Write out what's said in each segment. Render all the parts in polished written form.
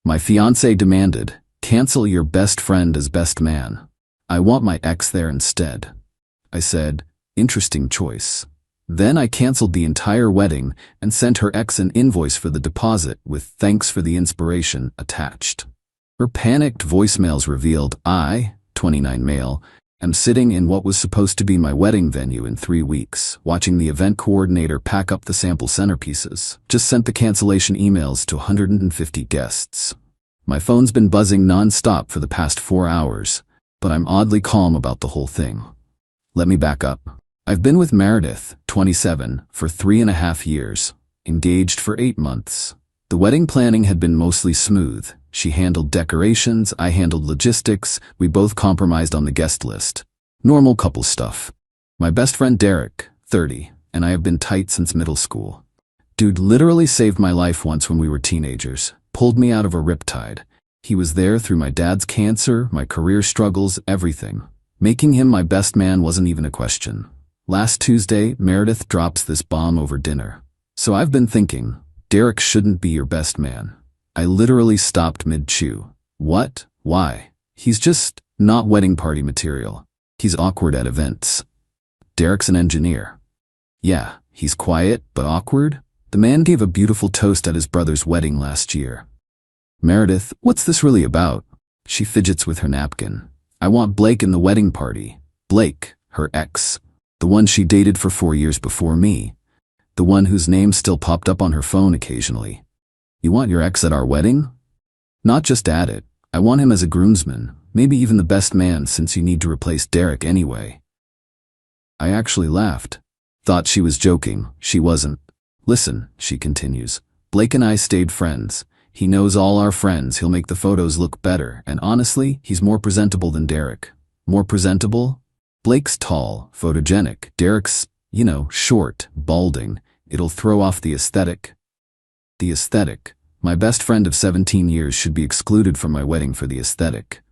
My fiancé demanded, "Cancel your best friend as best man. I want my ex there instead." I said, "Interesting choice." Then I canceled the entire wedding and sent her ex an invoice for the deposit with "thanks for the inspiration" attached. Her panicked voicemails revealed I, 29 male, am sitting in what was supposed to be my wedding venue in 3 weeks, watching the event coordinator pack up the sample centerpieces. Just sent the cancellation emails to 150 guests. My phone's been buzzing non-stop for the past 4 hours, but I'm oddly calm about the whole thing. Let me back up. I've been with Meredith, 27, for 3.5 years, engaged for 8 months. The wedding planning had been mostly smooth. She handled decorations, I handled logistics, we both compromised on the guest list. Normal couple stuff. My best friend Derek, 30, and I have been tight since middle school. Dude literally saved my life once when we were teenagers, pulled me out of a riptide. He was there through my dad's cancer, my career struggles, everything. Making him my best man wasn't even a question. Last Tuesday, Meredith drops this bomb over dinner. So I've been thinking, Derek shouldn't be your best man. I literally stopped mid-chew. What? Why? He's just not wedding party material. He's awkward at events. Derek's an engineer. Yeah, he's quiet, but awkward. The man gave a beautiful toast at his brother's wedding last year. Meredith, what's this really about? She fidgets with her napkin. I want Blake in the wedding party. Blake, her ex. The one she dated for 4 years before me. The one whose name still popped up on her phone occasionally. You want your ex at our wedding? Not just at it. I want him as a groomsman, maybe even the best man since you need to replace Derek anyway. I actually laughed. Thought she was joking. She wasn't. Listen, she continues. Blake and I stayed friends. He knows all our friends. He'll make the photos look better, and honestly, he's more presentable than Derek. More presentable? Blake's tall, photogenic. Derek's, short, balding. It'll throw off the aesthetic. The aesthetic. My best friend of 17 years should be excluded from my wedding for the aesthetic.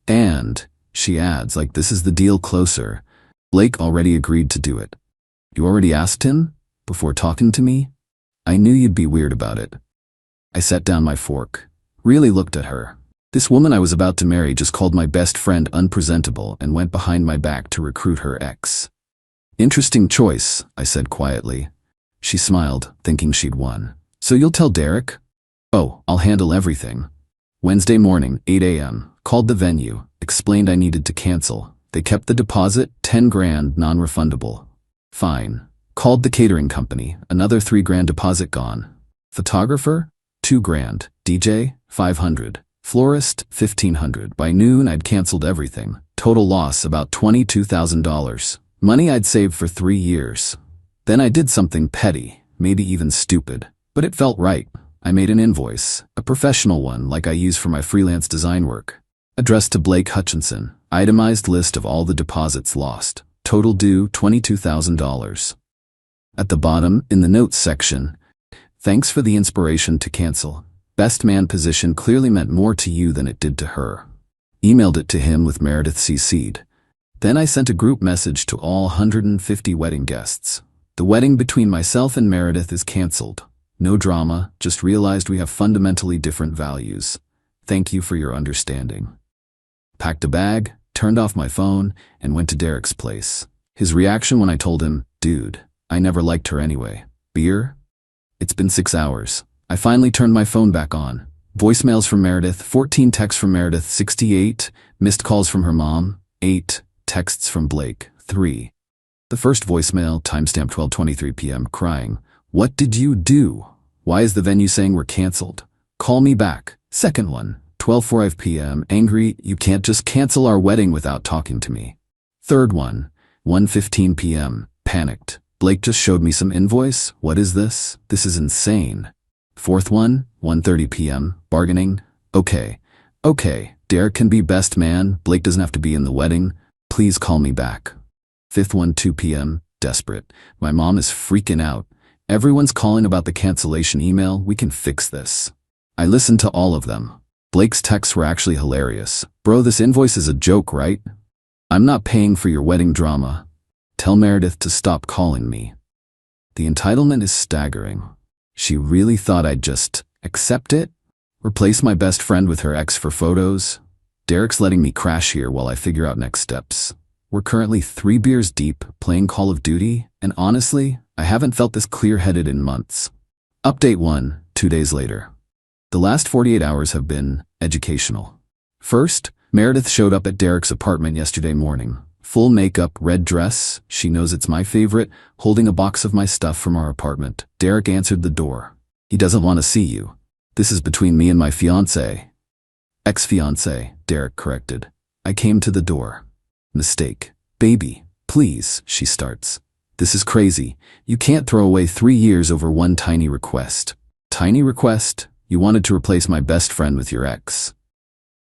And, she adds, like this is the deal closer. Blake already agreed to do it. You already asked him? Before talking to me? I knew you'd be weird about it. I set down my fork. Really looked at her. This woman I was about to marry just called my best friend unpresentable and went behind my back to recruit her ex. Interesting choice, I said quietly. She smiled, thinking she'd won. So you'll tell Derek? Oh, I'll handle everything. Wednesday morning, 8 a.m., called the venue, explained I needed to cancel. They kept the deposit, 10 grand, non-refundable. Fine. Called the catering company, another 3 grand deposit gone. Photographer? 2 grand. DJ? 500. Florist? 1,500. By noon, I'd canceled everything. Total loss about $22,000. Money I'd saved for 3 years. Then I did something petty, maybe even stupid. But it felt right. I made an invoice, a professional one like I use for my freelance design work. Addressed to Blake Hutchinson. Itemized list of all the deposits lost. Total due $22,000. At the bottom, in the notes section, thanks for the inspiration to cancel. Best man position clearly meant more to you than it did to her. Emailed it to him with Meredith CC'd. Then I sent a group message to all 150 wedding guests. The wedding between myself and Meredith is canceled. No drama, just realized we have fundamentally different values. Thank you for your understanding. Packed a bag, turned off my phone, and went to Derek's place. His reaction when I told him, dude, I never liked her anyway. Beer? It's been 6 hours. I finally turned my phone back on. Voicemails from Meredith, 14 texts from Meredith, 68, missed calls from her mom, 8, texts from Blake, 3. The first voicemail, timestamp 12:23 p.m., crying, what did you do? Why is the venue saying we're canceled? Call me back. Second one, 12:05 p.m., angry, you can't just cancel our wedding without talking to me. Third one, 1:15 p.m., panicked. Blake just showed me some invoice. What is this? This is insane. Fourth one, 1:30 p.m., bargaining. Okay, Derek can be best man. Blake doesn't have to be in the wedding. Please call me back. Fifth one, 2 p.m., desperate. My mom is freaking out. Everyone's calling about the cancellation email. We can fix this. I listened to all of them. Blake's texts were actually hilarious. Bro, this invoice is a joke, right? I'm not paying for your wedding drama. Tell Meredith to stop calling me. The entitlement is staggering. She really thought I'd just accept it? Replace my best friend with her ex for photos? Derek's letting me crash here while I figure out next steps. We're currently 3 beers deep, playing Call of Duty, and honestly, I haven't felt this clear-headed in months. Update 1, 2 days later. The last 48 hours have been educational. First, Meredith showed up at Derek's apartment yesterday morning. Full makeup, red dress, she knows it's my favorite, holding a box of my stuff from our apartment. Derek answered the door. He doesn't want to see you. This is between me and my fiancée. Ex-fiancée, Derek corrected. I came to the door. Mistake. Baby, please, she starts. This is crazy. You can't throw away 3 years over one tiny request. Tiny request? You wanted to replace my best friend with your ex.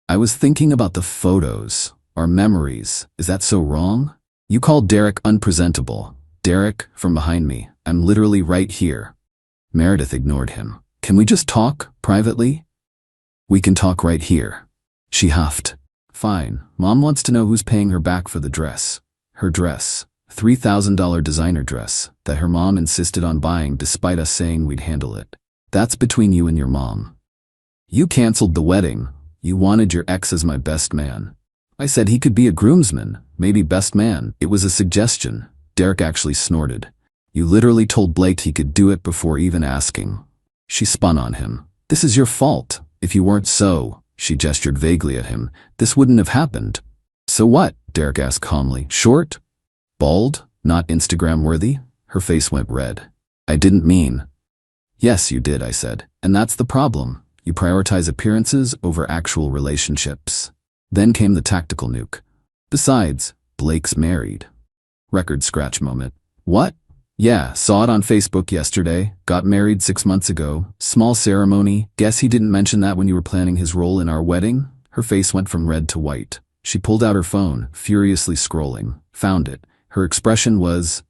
I was thinking about the photos, our memories. Is that so wrong? You called Derek unpresentable. Derek, from behind me. I'm literally right here. Meredith ignored him. Can we just talk, privately? We can talk right here. She huffed. Fine. Mom wants to know who's paying her back for the dress. Her dress. $3,000 designer dress that her mom insisted on buying despite us saying we'd handle it. That's between you and your mom. You canceled the wedding. You wanted your ex as my best man. I said he could be a groomsman, maybe best man. It was a suggestion. Derek actually snorted. You literally told Blake he could do it before even asking. She spun on him. This is your fault. If you weren't so, she gestured vaguely at him, this wouldn't have happened. So what? Derek asked calmly. Short? Bald? Not Instagram worthy? Her face went red. I didn't mean. Yes, you did, I said. And that's the problem. You prioritize appearances over actual relationships. Then came the tactical nuke. Besides, Blake's married. Record scratch moment. What? Yeah, saw it on Facebook yesterday. Got married 6 months ago. Small ceremony. Guess he didn't mention that when you were planning his role in our wedding? Her face went from red to white. She pulled out her phone, furiously scrolling. Found it. Her expression was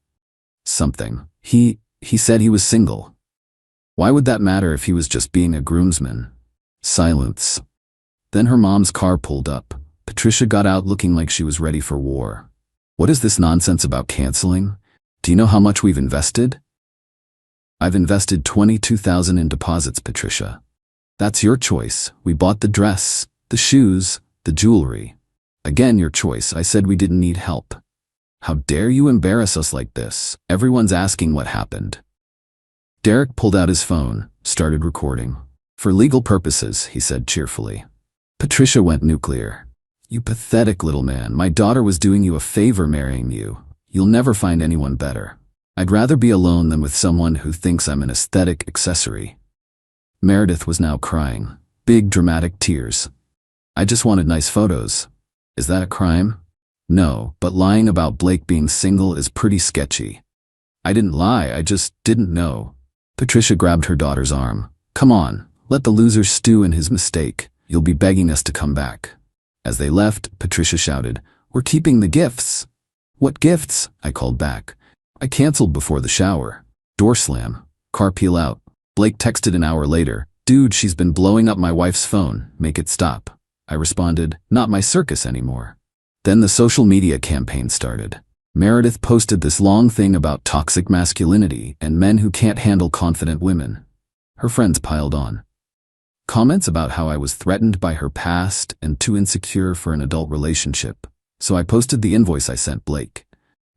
something. He said he was single. Why would that matter if he was just being a groomsman? Silence. Then her mom's car pulled up. Patricia got out looking like she was ready for war. What is this nonsense about canceling? Do you know how much we've invested? I've invested $22,000 in deposits, Patricia. That's your choice. We bought the dress, the shoes, the jewelry. Again, your choice. I said we didn't need help. How dare you embarrass us like this? Everyone's asking what happened. Derek pulled out his phone, started recording. For legal purposes, he said cheerfully. Patricia went nuclear. You pathetic little man. My daughter was doing you a favor marrying you. You'll never find anyone better. I'd rather be alone than with someone who thinks I'm an aesthetic accessory. Meredith was now crying. Big dramatic tears. I just wanted nice photos. Is that a crime? No, but lying about Blake being single is pretty sketchy. I didn't lie, I just didn't know. Patricia grabbed her daughter's arm. Come on, let the loser stew in his mistake. You'll be begging us to come back. As they left, Patricia shouted, We're keeping the gifts. What gifts? I called back. I canceled before the shower. Door slam. Car peel out. Blake texted an hour later. Dude, she's been blowing up my wife's phone. Make it stop. I responded, not my circus anymore. Then the social media campaign started. Meredith posted this long thing about toxic masculinity and men who can't handle confident women. Her friends piled on. Comments about how I was threatened by her past and too insecure for an adult relationship. So I posted the invoice I sent Blake.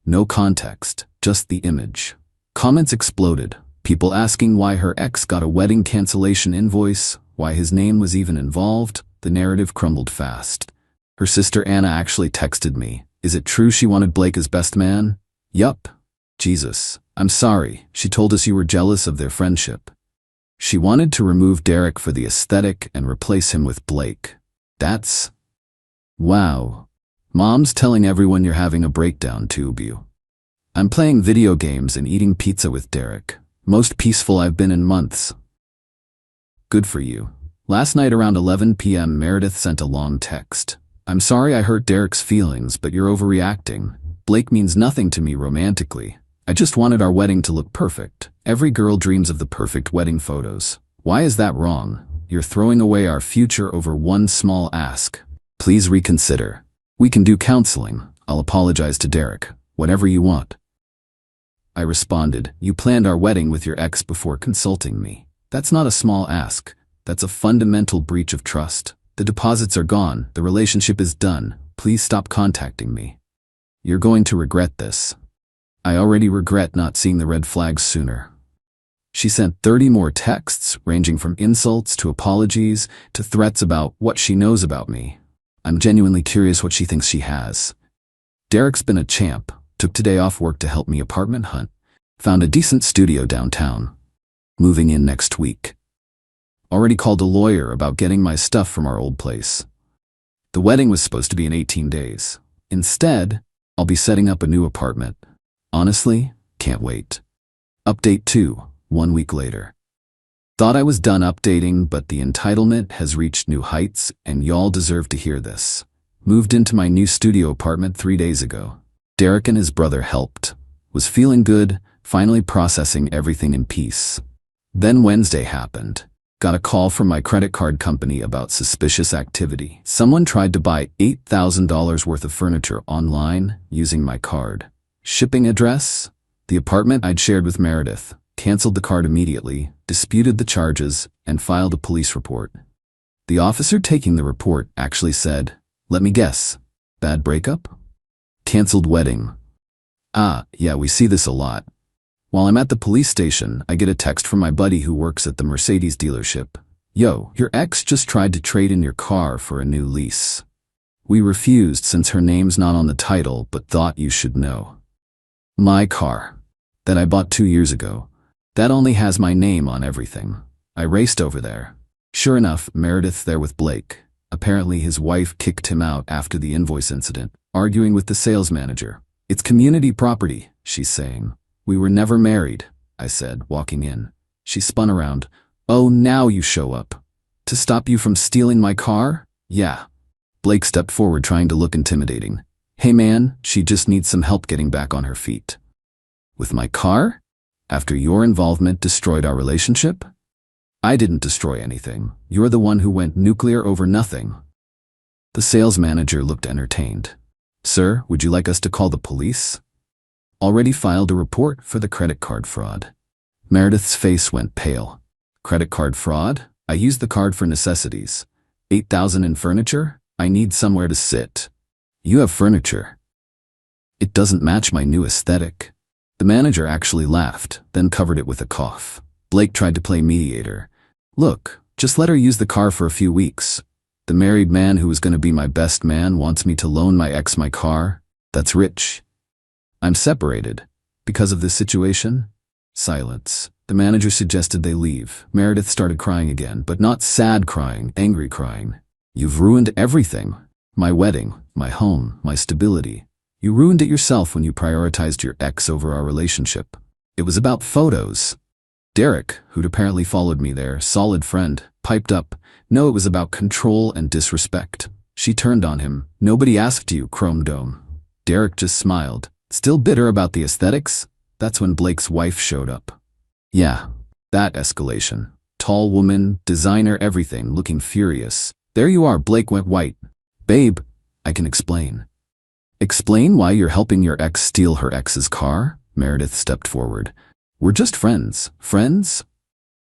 No context, just the image. Comments exploded. People asking why her ex got a wedding cancellation invoice, why his name was even involved. The narrative crumbled fast. Her sister Anna actually texted me. Is it true she wanted Blake as best man? Yup. Jesus. I'm sorry. She told us you were jealous of their friendship. She wanted to remove Derek for the aesthetic and replace him with Blake. That's... Wow. Mom's telling everyone you're having a breakdown, tube you. I'm playing video games and eating pizza with Derek. Most peaceful I've been in months. Good for you. Last night around 11 p.m. Meredith sent a long text. I'm sorry I hurt Derek's feelings, but you're overreacting. Blake means nothing to me romantically. I just wanted our wedding to look perfect. Every girl dreams of the perfect wedding photos. Why is that wrong? You're throwing away our future over one small ask. Please reconsider. We can do counseling. I'll apologize to Derek. Whatever you want. I responded, you planned our wedding with your ex before consulting me. That's not a small ask. That's a fundamental breach of trust. The deposits are gone. The relationship is done. Please stop contacting me. You're going to regret this. I already regret not seeing the red flags sooner. She sent 30 more texts, ranging from insults to apologies to threats about what she knows about me. I'm genuinely curious what she thinks she has. Derek's been a champ. Took today off work to help me apartment hunt. Found a decent studio downtown. Moving in next week. Already called a lawyer about getting my stuff from our old place. The wedding was supposed to be in 18 days. Instead, I'll be setting up a new apartment. Honestly, can't wait. Update 2, 1 week later. Thought I was done updating, but the entitlement has reached new heights, and y'all deserve to hear this. Moved into my new studio apartment 3 days ago. Derek and his brother helped. Was feeling good, finally processing everything in peace. Then Wednesday happened. Got a call from my credit card company about suspicious activity. Someone tried to buy $8,000 worth of furniture online using my card. Shipping address? The apartment I'd shared with Meredith. Canceled the card immediately, disputed the charges, and filed a police report. The officer taking the report actually said, "Let me guess, bad breakup? Canceled wedding." Yeah, we see this a lot. While I'm at the police station, I get a text from my buddy who works at the Mercedes dealership. "Yo, your ex just tried to trade in your car for a new lease. We refused since her name's not on the title, but thought you should know. My car, that I bought 2 years ago, that only has my name on everything." I raced over there. Sure enough, Meredith's there with Blake. Apparently his wife kicked him out after the invoice incident, arguing with the sales manager. "It's community property," she's saying. "We were never married," I said, walking in. She spun around. "Oh, now you show up. To stop you from stealing my car?" "Yeah." Blake stepped forward, trying to look intimidating. "Hey man, she just needs some help getting back on her feet." "With my car? After your involvement destroyed our relationship?" "I didn't destroy anything. You're the one who went nuclear over nothing." The sales manager looked entertained. "Sir, would you like us to call the police?" "Already filed a report for the credit card fraud." Meredith's face went pale. "Credit card fraud? I used the card for necessities. $8,000 in furniture? I need somewhere to sit." "You have furniture." "It doesn't match my new aesthetic." The manager actually laughed, then covered it with a cough. Blake tried to play mediator. "Look, just let her use the car for a few weeks. The married man who was going to be my best man wants me to loan my ex my car? That's rich. I'm separated. Because of this situation?" Silence. The manager suggested they leave. Meredith started crying again, but not sad crying, angry crying. "You've ruined everything. My wedding, my home, my stability. You ruined it yourself when you prioritized your ex over our relationship. It was about photos." Derek, who'd apparently followed me there, solid friend, piped up, "No, it was about control and disrespect." She turned on him. "Nobody asked you, Chrome Dome." Derek just smiled. Still bitter about the aesthetics? That's when Blake's wife showed up. Yeah, that escalation. Tall woman, designer, everything, looking furious. "There you are." Blake went white. "Babe, I can explain." "Explain why you're helping your ex steal her ex's car?" Meredith stepped forward. "We're just friends." "Friends?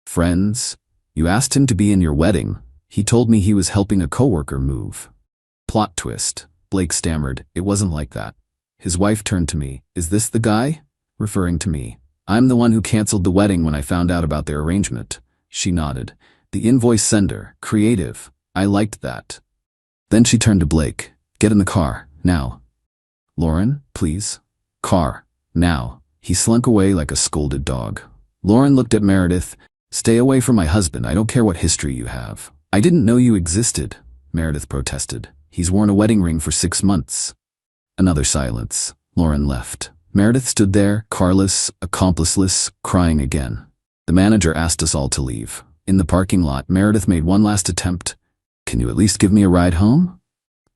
Friends? You asked him to be in your wedding. He told me he was helping a coworker move." Plot twist. Blake stammered. "It wasn't like that." His wife turned to me. "Is this the guy?" Referring to me. "I'm the one who canceled the wedding when I found out about their arrangement." She nodded. "The invoice sender. Creative. I liked that." Then she turned to Blake. "Get in the car. Now." "Lauren, please." "Car. Now." He slunk away like a scolded dog. Lauren looked at Meredith. "Stay away from my husband. I don't care what history you have." "I didn't know you existed," Meredith protested. "He's worn a wedding ring for 6 months." Another silence. Lauren left. Meredith stood there, carless, accompliceless, crying again. The manager asked us all to leave. In the parking lot, Meredith made one last attempt. "Can you at least give me a ride home?"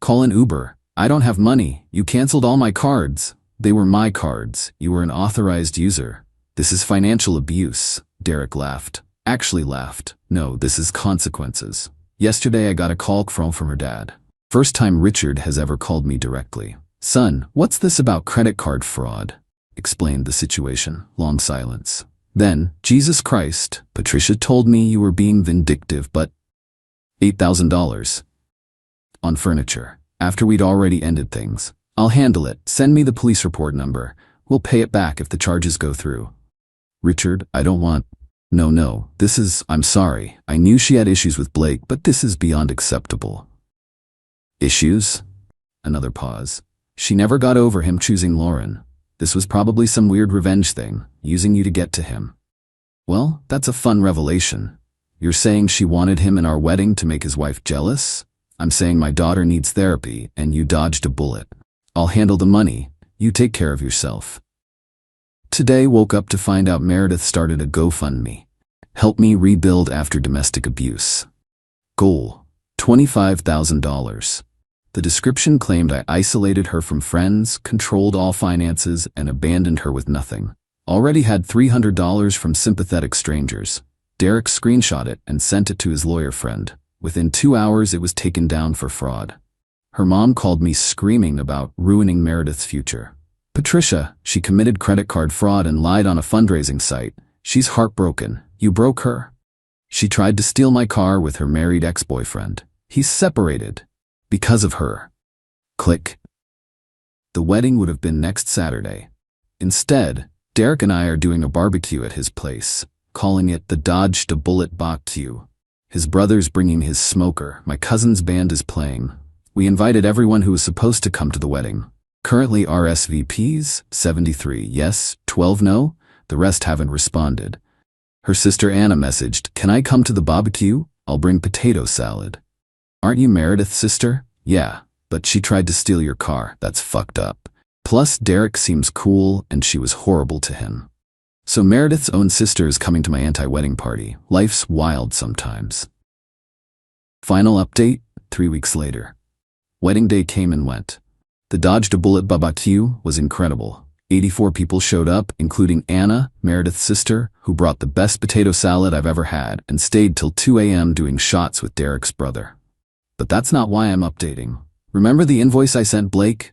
"Call an Uber." "I don't have money. You canceled all my cards." "They were my cards. You were an authorized user." "This is financial abuse." Derek laughed. Actually laughed. "No, this is consequences." Yesterday I got a call from her dad. First time Richard has ever called me directly. "Son, what's this about credit card fraud?" Explained the situation. Long silence. Then, "Jesus Christ, Patricia told me you were being vindictive, but $8,000. On furniture. After we'd already ended things. I'll handle it. Send me the police report number. We'll pay it back if the charges go through. Richard, I don't want... No, I'm sorry. I knew she had issues with Blake, but this is beyond acceptable. Issues? Another pause. She never got over him choosing Lauren. This was probably some weird revenge thing, using you to get to him. Well, that's a fun revelation. You're saying she wanted him in our wedding to make his wife jealous? I'm saying my daughter needs therapy, and you dodged a bullet. I'll handle the money. You take care of yourself. Today woke up to find out Meredith started a GoFundMe. Help me rebuild after domestic abuse. Goal: $25,000. The description claimed I isolated her from friends, controlled all finances, and abandoned her with nothing. Already had $300 from sympathetic strangers. Derek screenshot it and sent it to his lawyer friend. Within 2 hours, it was taken down for fraud. Her mom called me screaming about ruining Meredith's future. Patricia, she committed credit card fraud and lied on a fundraising site. She's heartbroken. You broke her. She tried to steal my car with her married ex-boyfriend. He's separated. Because of her. Click. The wedding would have been next Saturday. Instead, Derek and I are doing a barbecue at his place, calling it the Dodged a Bullet barbecue. His brother's bringing his smoker. My cousin's band is playing. We invited everyone who was supposed to come to the wedding. Currently RSVPs, 73 yes, 12 no. The rest haven't responded. Her sister Anna messaged, "Can I come to the barbecue? I'll bring potato salad." Aren't you Meredith's sister? Yeah, but she tried to steal your car. That's fucked up. Plus, Derek seems cool, and she was horrible to him. So Meredith's own sister is coming to my anti-wedding party. Life's wild sometimes. Final update, 3 weeks later. Wedding day came and went. The Dodged a Bullet barbecue was incredible. 84 people showed up, including Anna, Meredith's sister, who brought the best potato salad I've ever had and stayed till 2 a.m. doing shots with Derek's brother. But that's not why I'm updating. Remember the invoice I sent Blake?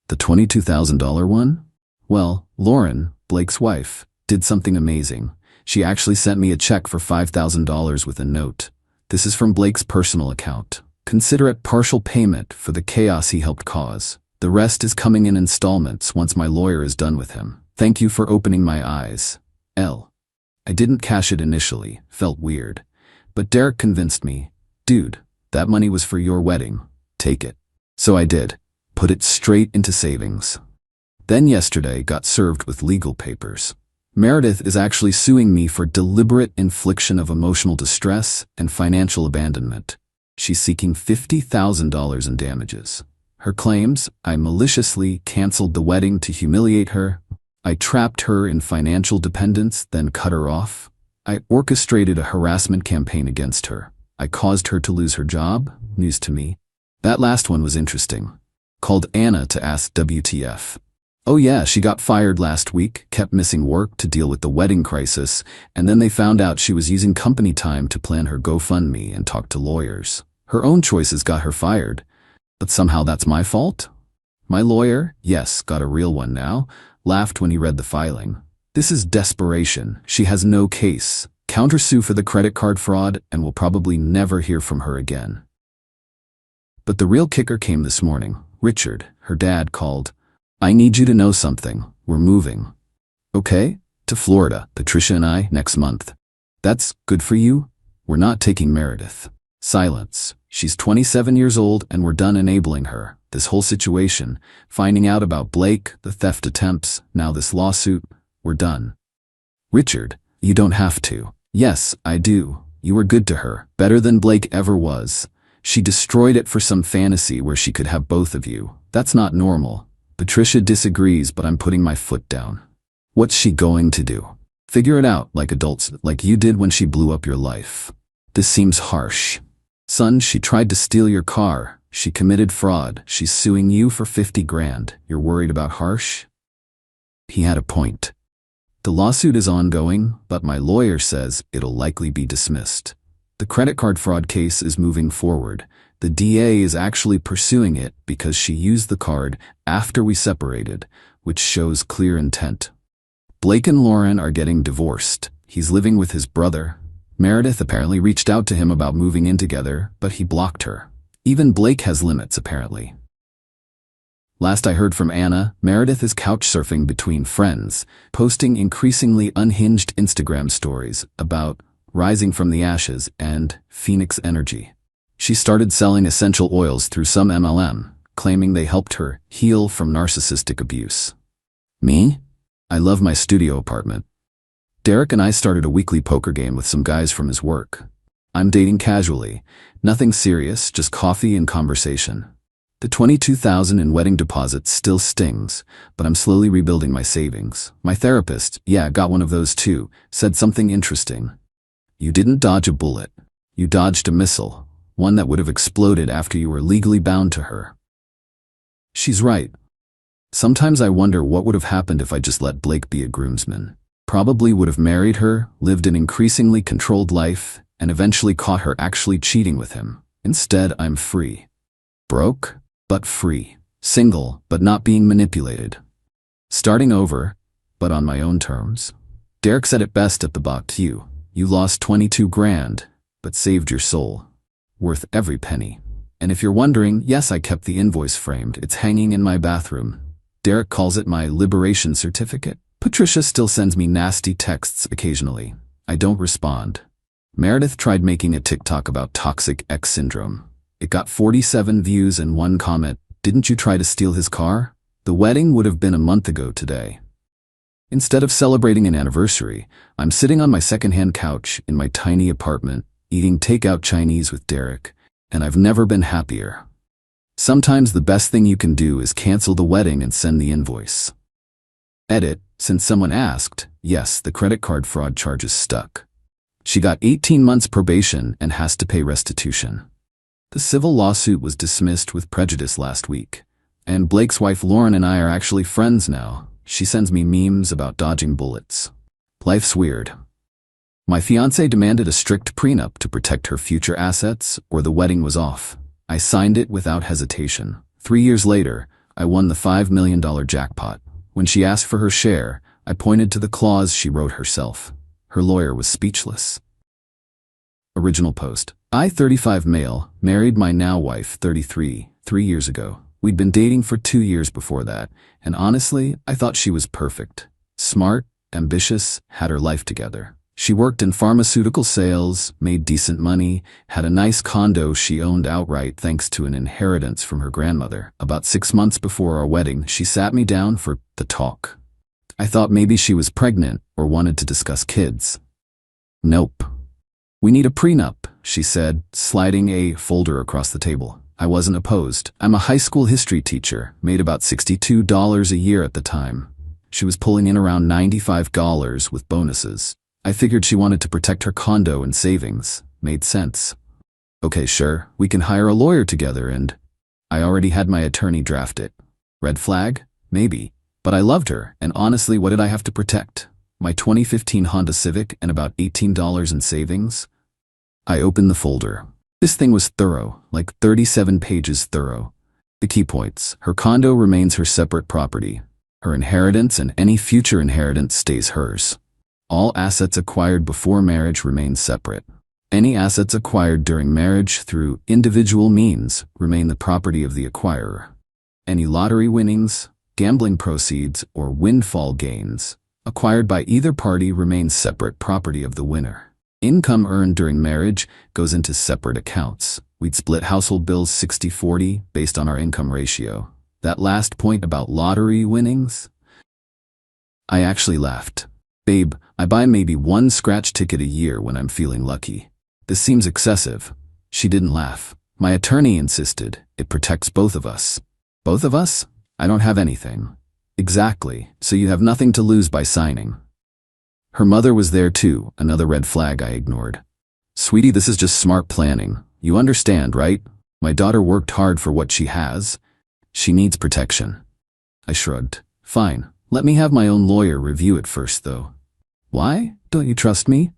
The $22,000 one? Well, Lauren, Blake's wife, did something amazing. She actually sent me a check for $5,000 with a note. This is from Blake's personal account. Consider it partial payment for the chaos he helped cause. The rest is coming in installments once my lawyer is done with him. Thank you for opening my eyes. L. I didn't cash it initially, felt weird. But Derek convinced me. Dude, that money was for your wedding. Take it. So I did. Put it straight into savings. Then yesterday got served with legal papers. Meredith is actually suing me for deliberate infliction of emotional distress and financial abandonment. She's seeking $50,000 in damages. Her claims, I maliciously canceled the wedding to humiliate her. I trapped her in financial dependence, then cut her off. I orchestrated a harassment campaign against her. I caused her to lose her job. News to me. That last one was interesting. Called Anna to ask WTF. Oh yeah, she got fired last week, kept missing work to deal with the wedding crisis, and then they found out she was using company time to plan her GoFundMe and talk to lawyers. Her own choices got her fired. But somehow that's my fault? My lawyer, yes, got a real one now, laughed when he read the filing. This is desperation. She has no case. Countersue for the credit card fraud and will probably never hear from her again. But the real kicker came this morning. Richard, her dad, called. I need you to know something. We're moving. Okay? To Florida, Patricia and I, next month. That's good for you? We're not taking Meredith. Silence. She's 27 years old and we're done enabling her. This whole situation, finding out about Blake, the theft attempts, now this lawsuit, we're done. Richard, you don't have to. Yes, I do. You were good to her, better than Blake ever was. She destroyed it for some fantasy where she could have both of you. That's not normal. Patricia disagrees, but I'm putting my foot down. What's she going to do? Figure it out like adults, like you did when she blew up your life. This seems harsh. Son, she tried to steal your car. She committed fraud. She's suing you for 50 grand. You're worried about harsh? He had a point. The lawsuit is ongoing, but my lawyer says it'll likely be dismissed. The credit card fraud case is moving forward. The DA is actually pursuing it because she used the card after we separated, which shows clear intent. Blake and Lauren are getting divorced. He's living with his brother. Meredith apparently reached out to him about moving in together, but he blocked her. Even Blake has limits, apparently. Last I heard from Anna, Meredith is couch surfing between friends, posting increasingly unhinged Instagram stories about rising from the ashes and phoenix energy. She started selling essential oils through some MLM, claiming they helped her heal from narcissistic abuse. Me? I love my studio apartment. Derek and I started a weekly poker game with some guys from his work. I'm dating casually, nothing serious, just coffee and conversation. The $22,000 in wedding deposit still stings, but I'm slowly rebuilding my savings. My therapist, got one of those too, said something interesting. You didn't dodge a bullet. You dodged a missile, one that would have exploded after you were legally bound to her. She's right. Sometimes I wonder what would have happened if I just let Blake be a groomsman. Probably would have married her, lived an increasingly controlled life, and eventually caught her actually cheating with him. Instead, I'm free. Broke, but free. Single, but not being manipulated. Starting over, but on my own terms. Derek said it best at the Bach You lost 22 grand, but saved your soul. Worth every penny. And if you're wondering, yes, I kept the invoice framed. It's hanging in my bathroom. Derek calls it my liberation certificate. Patricia still sends me nasty texts occasionally. I don't respond. Meredith tried making a TikTok about toxic ex syndrome. It got 47 views and one comment. Didn't you try to steal his car? The wedding would have been a month ago today. Instead of celebrating an anniversary, I'm sitting on my secondhand couch in my tiny apartment, eating takeout Chinese with Derek, and I've never been happier. Sometimes the best thing you can do is cancel the wedding and send the invoice. Edit, since someone asked, yes, the credit card fraud charges stuck. She got 18 months probation and has to pay restitution. The civil lawsuit was dismissed with prejudice last week, and Blake's wife Lauren and I are actually friends now. She sends me memes about dodging bullets. Life's weird. My fiancée demanded a strict prenup to protect her future assets, or the wedding was off. I signed it without hesitation. 3 years later, I won the $5 million jackpot. When she asked for her share, I pointed to the clause she wrote herself. Her lawyer was speechless. Original post. I, 35 male, married my now wife, 33, 3 years ago. We'd been dating for 2 years before that, and honestly, I thought she was perfect. Smart, ambitious, had her life together. She worked in pharmaceutical sales, made decent money, had a nice condo she owned outright thanks to an inheritance from her grandmother. About 6 months before our wedding, she sat me down for the talk. I thought maybe she was pregnant or wanted to discuss kids. Nope. We need a prenup, she said, sliding a folder across the table. I wasn't opposed. I'm a high school history teacher, made about $62 a year at the time. She was pulling in around $95 with bonuses. I figured she wanted to protect her condo and savings. Made sense. Okay, sure, we can hire a lawyer together and... I already had my attorney draft it. Red flag? Maybe. But I loved her, and honestly, what did I have to protect? My 2015 Honda Civic and about $18 in savings? I opened the folder. This thing was thorough, like 37 pages thorough. The key points. Her condo remains her separate property. Her inheritance and any future inheritance stays hers. All assets acquired before marriage remain separate. Any assets acquired during marriage through individual means remain the property of the acquirer. Any lottery winnings, gambling proceeds, or windfall gains acquired by either party remains separate property of the winner. Income earned during marriage goes into separate accounts. We'd split household bills 60-40 based on our income ratio. That last point about lottery winnings? I actually laughed. Babe, I buy maybe one scratch ticket a year when I'm feeling lucky. This seems excessive. She didn't laugh. My attorney insisted. It protects both of us. Both of us? I don't have anything. Exactly, so you have nothing to lose by signing. Her mother was there too, another red flag I ignored. Sweetie, this is just smart planning. You understand, right? My daughter worked hard for what she has. She needs protection. I shrugged. Fine, let me have my own lawyer review it first though. Why? Don't you trust me?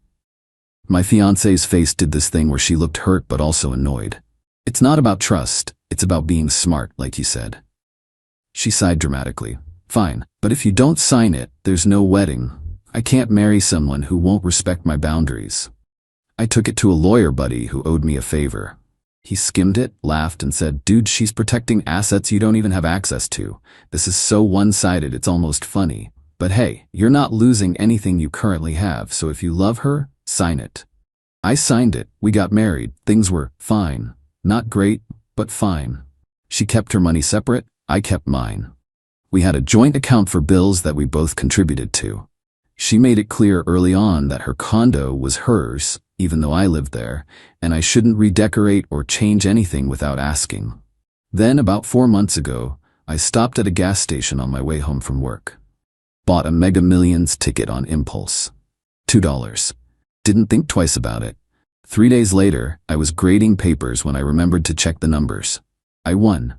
My fiancée's face did this thing where she looked hurt but also annoyed. It's not about trust, it's about being smart, like you said. She sighed dramatically. Fine, but if you don't sign it, there's no wedding. I can't marry someone who won't respect my boundaries. I took it to a lawyer buddy who owed me a favor. He skimmed it, laughed, and said, "Dude, she's protecting assets you don't even have access to. This is so one-sided, it's almost funny. But hey, you're not losing anything you currently have, so if you love her, sign it." I signed it. We got married. Things were fine. Not great, but fine. She kept her money separate, I kept mine. We had a joint account for bills that we both contributed to. She made it clear early on that her condo was hers, even though I lived there, and I shouldn't redecorate or change anything without asking. Then, about 4 months ago, I stopped at a gas station on my way home from work. Bought a Mega Millions ticket on impulse. $2. Didn't think twice about it. 3 days later, I was grading papers when I remembered to check the numbers. I won.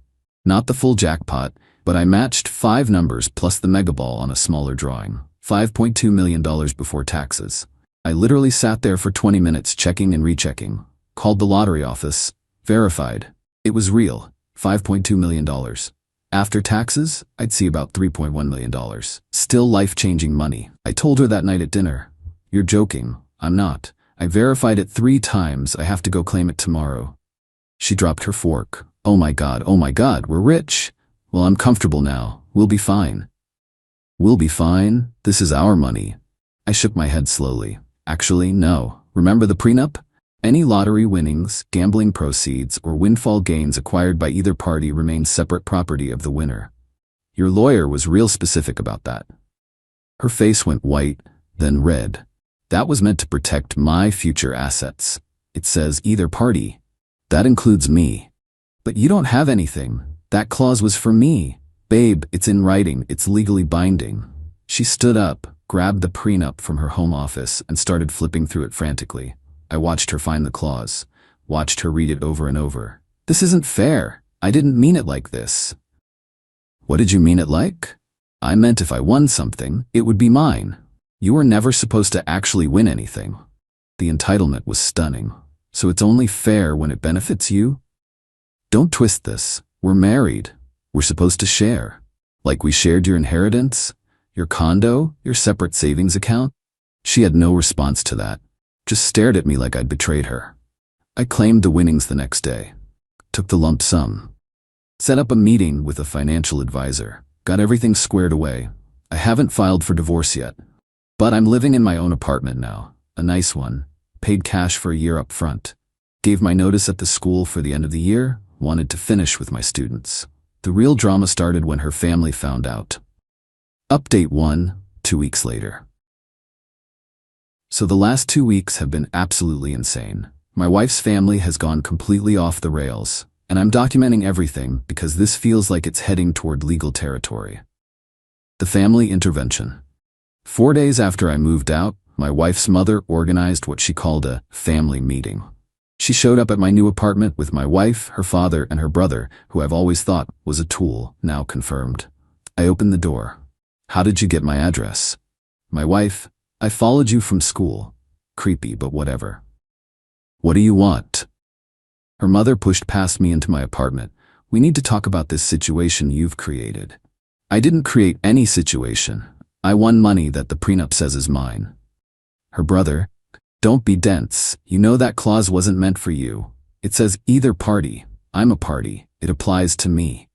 Not the full jackpot, but I matched 5 numbers plus the mega ball on a smaller drawing. $5.2 million before taxes. I literally sat there for 20 minutes checking and rechecking. Called the lottery office. Verified. It was real. $5.2 million. After taxes, I'd see about $3.1 million. Still life-changing money. I told her that night at dinner. "You're joking." "I'm not. I verified it 3 times. I have to go claim it tomorrow." She dropped her fork. Oh my God, we're rich." "Well, I'm comfortable now. We'll be fine." "We'll be fine? This is our money." I shook my head slowly. "Actually, no. Remember the prenup? Any lottery winnings, gambling proceeds, or windfall gains acquired by either party remain separate property of the winner. Your lawyer was real specific about that." Her face went white, then red. "That was meant to protect my future assets. It says either party. That includes me." "But you don't have anything. That clause was for me." "Babe, it's in writing. It's legally binding." She stood up, grabbed the prenup from her home office, and started flipping through it frantically. I watched her find the clause, watched her read it over and over. "This isn't fair. I didn't mean it like this." "What did you mean it like?" "I meant if I won something, it would be mine. You were never supposed to actually win anything." The entitlement was stunning. "So it's only fair when it benefits you?" "Don't twist this. We're married. We're supposed to share. Like we shared your inheritance, your condo, your separate savings account?" She had no response to that. Just stared at me like I'd betrayed her. I claimed the winnings the next day. Took the lump sum. Set up a meeting with a financial advisor. Got everything squared away. I haven't filed for divorce yet. But I'm living in my own apartment now. A nice one. Paid cash for a year up front. Gave my notice at the school for the end of the year. Wanted to finish with my students. The real drama started when her family found out. Update 1, 2 weeks later. So the last 2 weeks have been absolutely insane. My wife's family has gone completely off the rails, and I'm documenting everything because this feels like it's heading toward legal territory. The family intervention. 4 days after I moved out, my wife's mother organized what she called a family meeting. She showed up at my new apartment with my wife, her father, and her brother, who I've always thought was a tool, now confirmed. I opened the door. "How did you get my address?" My wife: "I followed you from school." Creepy, but whatever. "What do you want?" Her mother pushed past me into my apartment. "We need to talk about this situation you've created." I didn't create any situation. I won money that the prenup says is mine. Her brother: "Don't be dense. You know that clause wasn't meant for you. It says either party. I'm a party. It applies to me."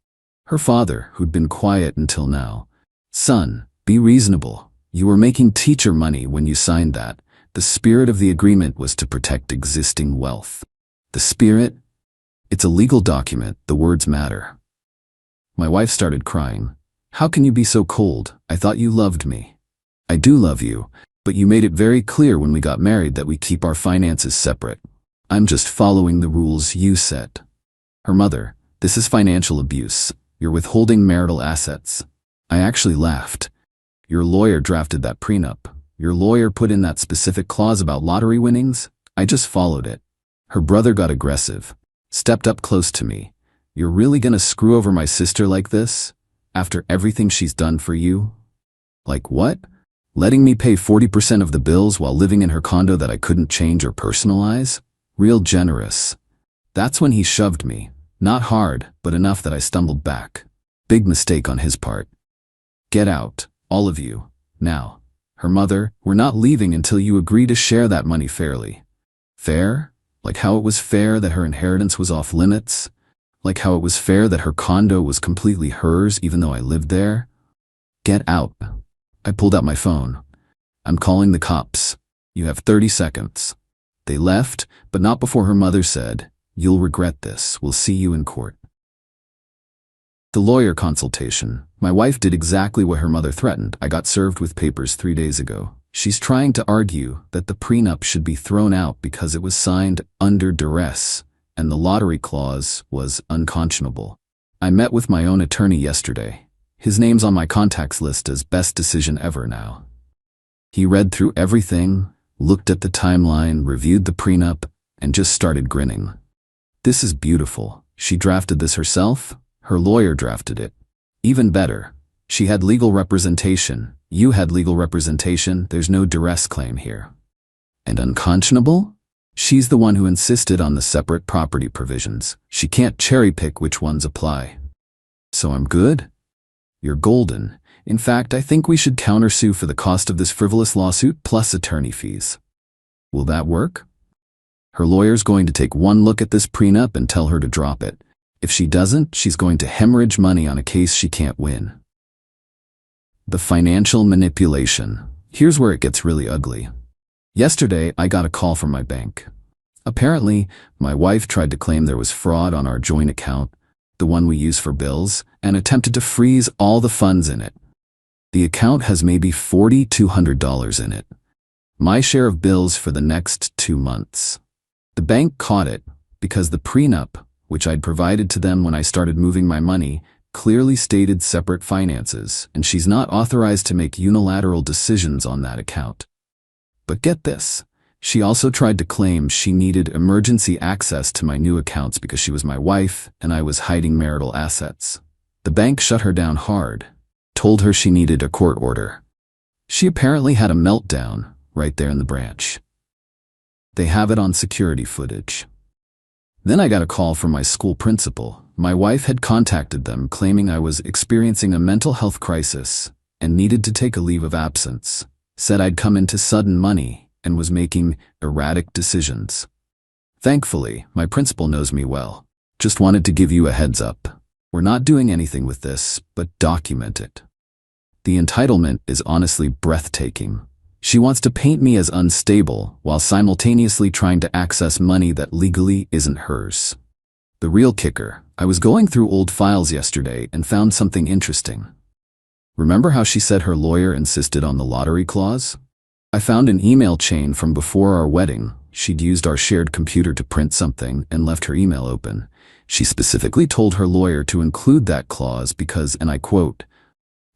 Her father, who'd been quiet until now: "Son, be reasonable. You were making teacher money when you signed that. The spirit of the agreement was to protect existing wealth." The spirit? It's a legal document. The words matter. My wife started crying. "How can you be so cold? I thought you loved me." "I do love you, but you made it very clear when we got married that we keep our finances separate. I'm just following the rules you set." Her mother: "This is financial abuse. You're withholding marital assets." I actually laughed. "Your lawyer drafted that prenup. Your lawyer put in that specific clause about lottery winnings. I just followed it." Her brother got aggressive. Stepped up close to me. "You're really gonna screw over my sister like this? After everything she's done for you?" "Like what?" "Letting me pay 40% of the bills while living in her condo that I couldn't change or personalize? Real generous." That's when he shoved me. Not hard, but enough that I stumbled back. Big mistake on his part. "Get out, all of you, now." Her mother: "We're not leaving until you agree to share that money fairly." Fair? Like how it was fair that her inheritance was off limits? Like how it was fair that her condo was completely hers even though I lived there? Get out. I pulled out my phone. I'm calling the cops. You have 30 seconds. They left, but not before her mother said, "You'll regret this. We'll see you in court." The lawyer consultation. My wife did exactly what her mother threatened. I got served with papers 3 days ago. She's trying to argue that the prenup should be thrown out because it was signed under duress, and the lottery clause was unconscionable. I met with my own attorney yesterday. His name's on my contacts list as best decision ever now. He read through everything, looked at the timeline, reviewed the prenup, and just started grinning. This is beautiful. She drafted this herself? Her lawyer drafted it. Even better, she had legal representation. You had legal representation. There's no duress claim here. And unconscionable? She's the one who insisted on the separate property provisions. She can't cherry-pick which ones apply. So I'm good? You're golden. In fact, I think we should countersue for the cost of this frivolous lawsuit plus attorney fees. Will that work? Her lawyer's going to take one look at this prenup and tell her to drop it. If she doesn't, she's going to hemorrhage money on a case she can't win. The financial manipulation. Here's where it gets really ugly. Yesterday, I got a call from my bank. Apparently, my wife tried to claim there was fraud on our joint account, the one we use for bills, and attempted to freeze all the funds in it. The account has maybe $4,200 in it. My share of bills for the next 2 months. The bank caught it because the prenup, which I'd provided to them when I started moving my money, clearly stated separate finances, and she's not authorized to make unilateral decisions on that account. But get this, she also tried to claim she needed emergency access to my new accounts because she was my wife and I was hiding marital assets. The bank shut her down hard, told her she needed a court order. She apparently had a meltdown right there in the branch. They have it on security footage. Then I got a call from my school principal. My wife had contacted them claiming I was experiencing a mental health crisis and needed to take a leave of absence, said I'd come into sudden money and was making erratic decisions. Thankfully, my principal knows me well. Just wanted to give you a heads up. We're not doing anything with this, but document it. The entitlement is honestly breathtaking. She wants to paint me as unstable while simultaneously trying to access money that legally isn't hers. The real kicker, I was going through old files yesterday and found something interesting. Remember how she said her lawyer insisted on the lottery clause? I found an email chain from before our wedding. She'd used our shared computer to print something and left her email open. She specifically told her lawyer to include that clause because, and I quote,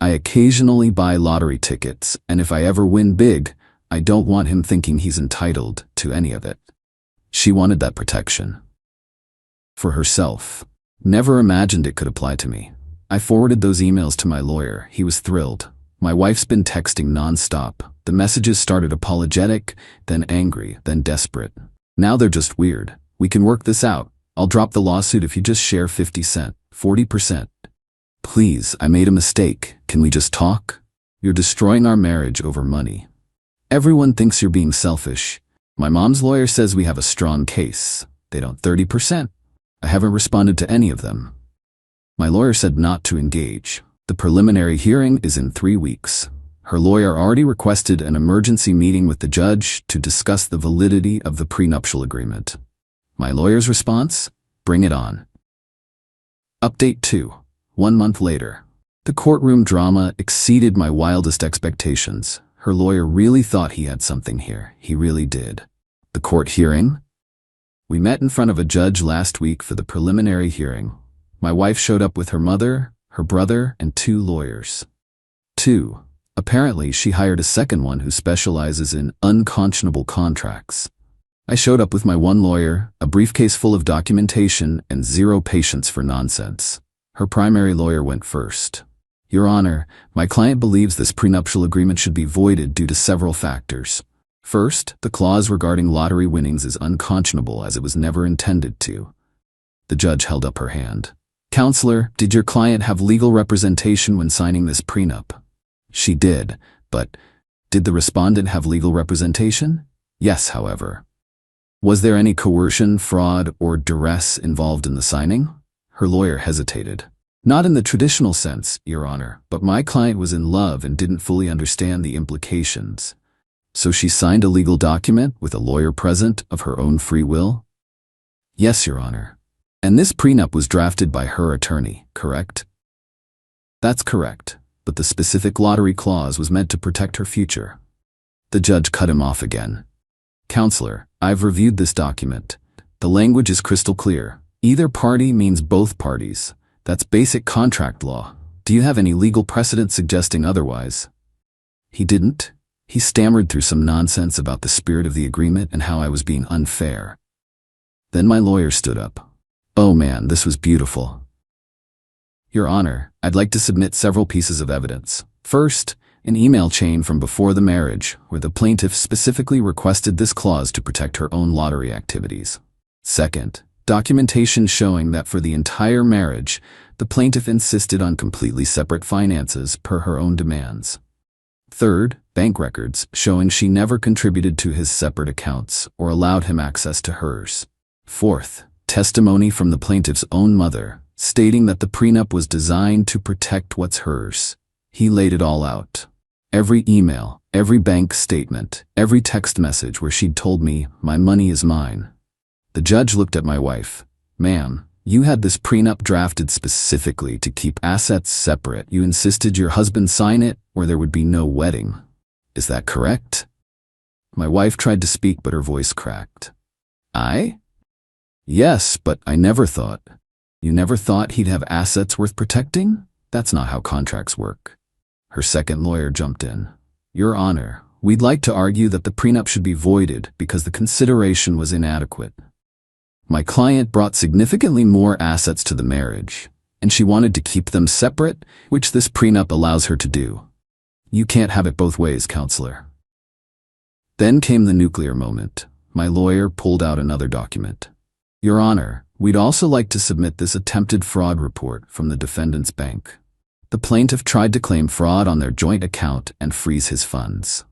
"I occasionally buy lottery tickets, and if I ever win big, I don't want him thinking he's entitled to any of it." She wanted that protection. For herself. Never imagined it could apply to me. I forwarded those emails to my lawyer. He was thrilled. My wife's been texting nonstop. The messages started apologetic, then angry, then desperate. Now they're just weird. "We can work this out. I'll drop the lawsuit if you just share 50 cents, 40%. Please, I made a mistake. Can we just talk? You're destroying our marriage over money. Everyone thinks you're being selfish. My mom's lawyer says we have a strong case. They don't 30%. I haven't responded to any of them. My lawyer said not to engage. The preliminary hearing is in 3 weeks. Her lawyer already requested an emergency meeting with the judge to discuss the validity of the prenuptial agreement. My lawyer's response? Bring it on. Update 2. 1 month later. The courtroom drama exceeded my wildest expectations. Her lawyer really thought he had something here. He really did. The court hearing? We met in front of a judge last week for the preliminary hearing. My wife showed up with her mother, her brother, and 2 lawyers. 2. Apparently, she hired a second one who specializes in unconscionable contracts. I showed up with my 1 lawyer, a briefcase full of documentation, and 0 patience for nonsense. Her primary lawyer went first. Your Honor, my client believes this prenuptial agreement should be voided due to several factors. First, the clause regarding lottery winnings is unconscionable as it was never intended to. The judge held up her hand. Counselor, did your client have legal representation when signing this prenup? She did, but did the respondent have legal representation? Yes, however. Was there any coercion, fraud, or duress involved in the signing? Her lawyer hesitated. Not in the traditional sense, Your Honor, but my client was in love and didn't fully understand the implications. So she signed a legal document with a lawyer present of her own free will? Yes, Your Honor. And this prenup was drafted by her attorney, correct? That's correct, but the specific lottery clause was meant to protect her future. The judge cut him off again. Counselor, I've reviewed this document. The language is crystal clear. Either party means both parties. That's basic contract law. Do you have any legal precedent suggesting otherwise? He didn't. He stammered through some nonsense about the spirit of the agreement and how I was being unfair. Then my lawyer stood up. Oh man, this was beautiful. Your Honor, I'd like to submit several pieces of evidence. First, an email chain from before the marriage, where the plaintiff specifically requested this clause to protect her own lottery activities. Second, documentation showing that for the entire marriage, the plaintiff insisted on completely separate finances per her own demands. Third, bank records showing she never contributed to his separate accounts or allowed him access to hers. Fourth, testimony from the plaintiff's own mother, stating that the prenup was designed to protect what's hers. He laid it all out. Every email, every bank statement, every text message where she'd told me, my money is mine. The judge looked at my wife. Ma'am, you had this prenup drafted specifically to keep assets separate. You insisted your husband sign it or there would be no wedding. Is that correct? My wife tried to speak, but her voice cracked. Yes, but I never thought. You never thought he'd have assets worth protecting? That's not how contracts work. Her second lawyer jumped in. Your Honor, we'd like to argue that the prenup should be voided because the consideration was inadequate. My client brought significantly more assets to the marriage, and she wanted to keep them separate, which this prenup allows her to do. You can't have it both ways, counselor. Then came the nuclear moment. My lawyer pulled out another document. Your Honor, we'd also like to submit this attempted fraud report from the defendant's bank. The plaintiff tried to claim fraud on their joint account and freeze his funds.